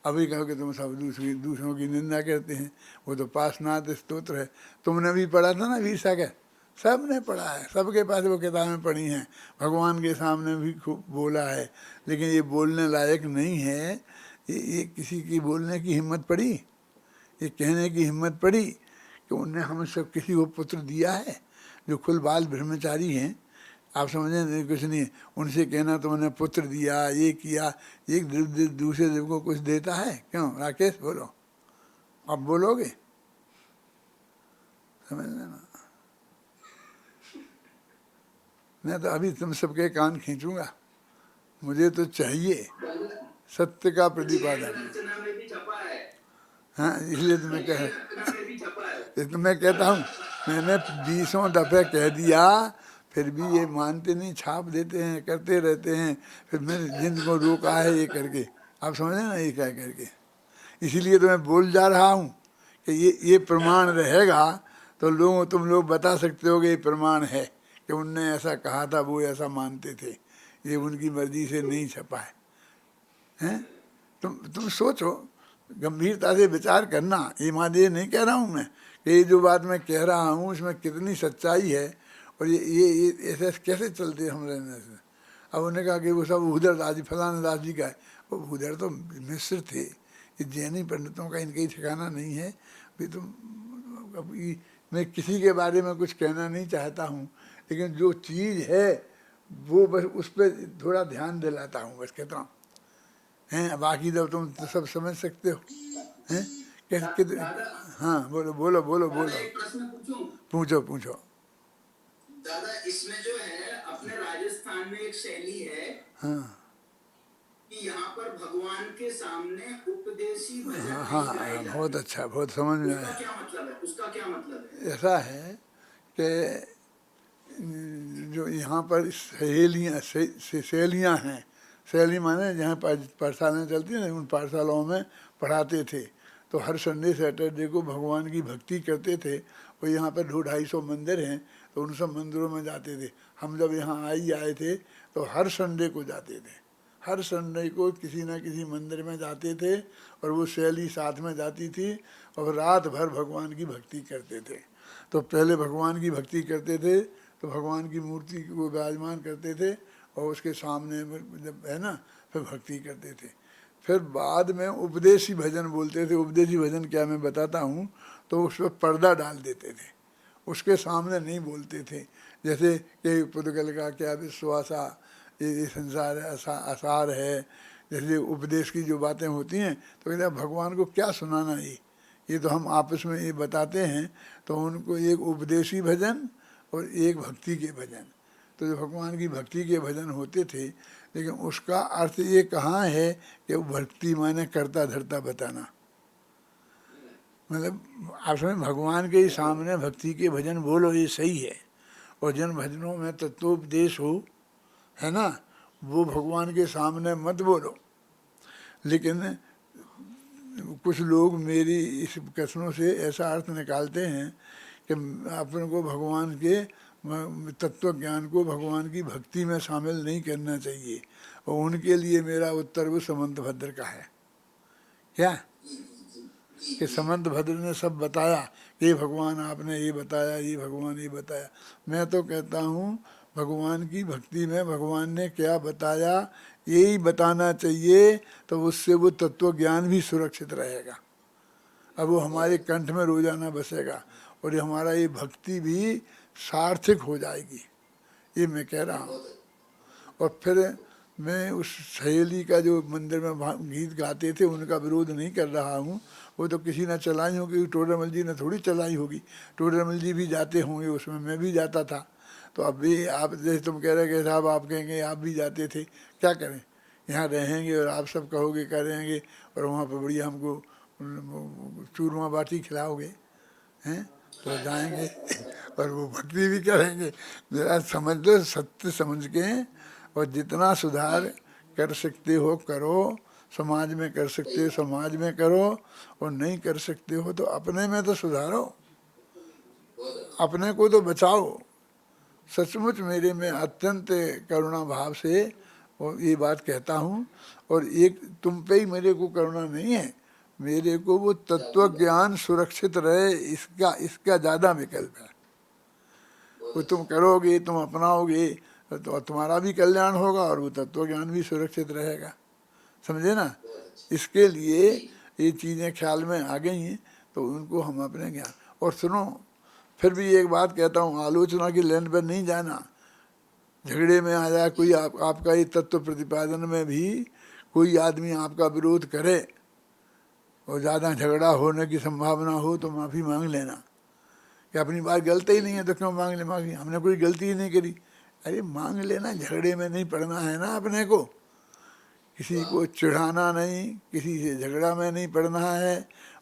अभी कहो कि तुम सब दूसरों की निंदा करते हैं, वो तो पासनाथ स्तोत्र है, तुमने भी पढ़ा था ना वीसा का, सब ने पढ़ा है, सबके पास वो किताबें पढ़ी हैं, भगवान के सामने भी खूब बोला है। लेकिन ये बोलने लायक नहीं है। ये किसी की बोलने की हिम्मत पड़ी, ये कहने की हिम्मत पड़ी कि उनने हमें सब किसी को पुत्र दिया है जो खुल बाल ब्रह्मचारी हैं। आप समझें कुछ नहीं, उनसे कहना तो उन्हें पुत्र दिया, ये किया, एक दूसरे देव को कुछ देता है क्यों? राकेश बोलो, आप बोलोगे? समझ लेना, मैं तो अभी तुम सबके कान खींचूंगा। मुझे तो चाहिए सत्य का प्रतिपादन। हाँ, इसलिए तो मैं कहता हूँ, मैंने 20 दफ़े कह दिया, फिर भी ये मानते नहीं, छाप देते हैं, करते रहते हैं। फिर मैंने जिनको रोका है ये करके, आप समझे ना ये क्या करके। इसीलिए तो मैं बोल जा रहा हूँ कि ये प्रमाण रहेगा तो तुम लोग बता सकते हो कि ये प्रमाण है कि उनने ऐसा कहा था, वो ऐसा मानते थे, ये उनकी मर्जी से नहीं छपा है। हैं? तुम सोचो, गंभीरता से विचार करना। ये नहीं कह रहा हूँ मैं कि ये जो बात मैं कह रहा हूँ इसमें कितनी सच्चाई है, और ये ऐसे कैसे चलते हम रहने से। अब उन्होंने कहा कि वो सब भूधर दास जी, फलाना दास जी का है। वो भूधर तो मिस्र थे, ये जैनी पंडितों का इनका ही ठिकाना नहीं है। भी तुम मैं किसी के बारे में कुछ कहना नहीं चाहता हूँ, लेकिन जो चीज़ है वो बस उस पर थोड़ा ध्यान दिलाता हूँ, बस कहता हूँ। हैं, बाकी तो तुम तो सब समझ सकते हो। हैं, कैसे हाँ, बोलो बोलो बोलो बोलो। एक प्रश्न पूछूं? पूछो पूछो। दादा, इसमें जो है अपने राजस्थान में एक शैली है हाँ कि यहाँ पर भगवान के सामने उपदेशी भजन हाँ नहीं हाँ, गाए जाते। बहुत अच्छा, बहुत समझ में उसका आया। क्या मतलब है? उसका क्या मतलब है? ऐसा है कि जो यहाँ पर सहेलियाँ हैं, सहेली माने जहाँ पाठशालाएँ चलती हैं ना, उन पाठशालाओं में पढ़ाते थे। तो हर संडे सैटरडे को भगवान की भक्ति करते थे। और यहाँ पर 200-250 मंदिर हैं, तो उन सब मंदिरों में जाते थे। हम जब यहाँ आए थे तो हर संडे को जाते थे, हर संडे को किसी न किसी मंदिर में जाते थे, और वो सहेली साथ में जाती थी, और रात भर भगवान की भक्ति करते थे। तो पहले भगवान की भक्ति करते थे, तो भगवान की मूर्ति को विराजमान करते थे, और उसके सामने जब है ना, फिर भक्ति करते थे। फिर बाद में उपदेशी भजन बोलते थे। उपदेशी भजन क्या, मैं बताता हूँ। तो उस पर पर्दा डाल देते थे, उसके सामने नहीं बोलते थे। जैसे कि पुद्गल का क्या विश्वासा, ये संसार आसार है, जैसे उपदेश की जो बातें होती हैं, तो कहते हैं भगवान को क्या सुनाना, ये तो हम आपस में ये बताते हैं। तो उनको एक उपदेशी भजन और एक भक्ति के भजन, तो जो भगवान की भक्ति के भजन होते थे, लेकिन उसका अर्थ ये कहाँ है कि वो भक्ति माने करता धरता बताना। मतलब आप समझ, भगवान के ही सामने भक्ति के भजन बोलो, ये सही है। और जिन भजनों में तत्वोपदेश हो, है ना, वो भगवान के सामने मत बोलो। लेकिन कुछ लोग मेरी इस कथनों से ऐसा अर्थ निकालते हैं कि अपन को भगवान के तत्व ज्ञान को भगवान की भक्ति में शामिल नहीं करना चाहिए। और उनके लिए मेरा उत्तर वो समंत भद्र का है। क्या कि समंत भद्र ने सब बताया, ये भगवान आपने ये बताया, ये भगवान ये बताया। मैं तो कहता हूँ भगवान की भक्ति में भगवान ने क्या बताया यही बताना चाहिए, तो उससे वो तत्व ज्ञान भी सुरक्षित रहेगा। अब वो हमारे कंठ में रोजाना बसेगा, और ये हमारा ये भक्ति भी सार्थक हो जाएगी, ये मैं कह रहा हूँ। और फिर मैं उस सहेली का जो मंदिर में गीत गाते थे उनका विरोध नहीं कर रहा हूँ। वो तो किसी ने चलाई होगी, टोडरमल जी ने थोड़ी चलाई होगी। टोडरमल जी भी जाते होंगे उसमें, मैं भी जाता था। तो अब भी आप जैसे तुम कह रहे कि साहब आप कहेंगे आप भी जाते थे, क्या करें, यहाँ रहेंगे और आप सब कहोगे करेंगे, और वहाँ पर बढ़िया हमको चूरमा बाटी खिलाओगे, हैं, तो जाएंगे और वो भक्ति भी करेंगे। जरा समझ लो, सत्य समझ के, और जितना सुधार कर सकते हो करो, समाज में कर सकते हो समाज में करो, और नहीं कर सकते हो तो अपने में तो सुधारो, अपने को तो बचाओ। सचमुच मेरे में अत्यंत करुणा भाव से और ये बात कहता हूँ। और एक तुम पे ही मेरे को करुणा नहीं है, मेरे को वो तत्व ज्ञान सुरक्षित रहे, इसका ज़्यादा विकल्प है। वो तुम करोगे, तुम अपनाओगे, तो तुम्हारा भी कल्याण होगा और वो तत्व ज्ञान भी सुरक्षित रहेगा। समझे ना, इसके लिए ये चीज़ें ख्याल में आ गई हैं, तो उनको हम अपने ज्ञान। और सुनो, फिर भी एक बात कहता हूँ, आलोचना की लाइन पर नहीं जाना। झगड़े में आ जाए कोई, आपका ये तत्व प्रतिपादन में भी कोई आदमी आपका विरोध करे और ज़्यादा झगड़ा होने की संभावना हो, तो माफ़ी मांग लेना कि अपनी बात गलती ही नहीं है तो क्यों मांग ले माफ़ी, हमने कोई गलती ही नहीं करी। अरे मांग लेना, झगड़े में नहीं पड़ना है ना अपने को, किसी को चिढ़ाना नहीं, किसी से झगड़ा में नहीं पड़ना है,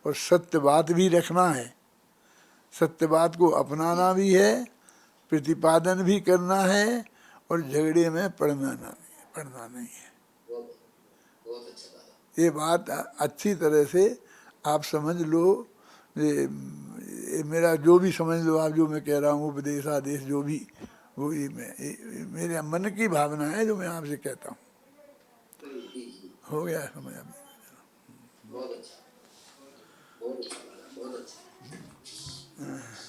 और सत्य बात भी रखना है, सत्य बात को अपनाना भी है, प्रतिपादन भी करना है, और झगड़े में पड़ना नहीं है। बहुत बहुत अच्छा दादा। ये बात अच्छी तरह से आप समझ लो। ये मेरा जो भी समझ लो आप, जो मैं कह रहा हूँ उपदेश आदेश जो भी, वो ये मेरे मन की भावना है जो मैं आपसे कहता हूँ। जी जी, हो गया समझ अभी? बहुत अच्छा दादा, बहुत अच्छा।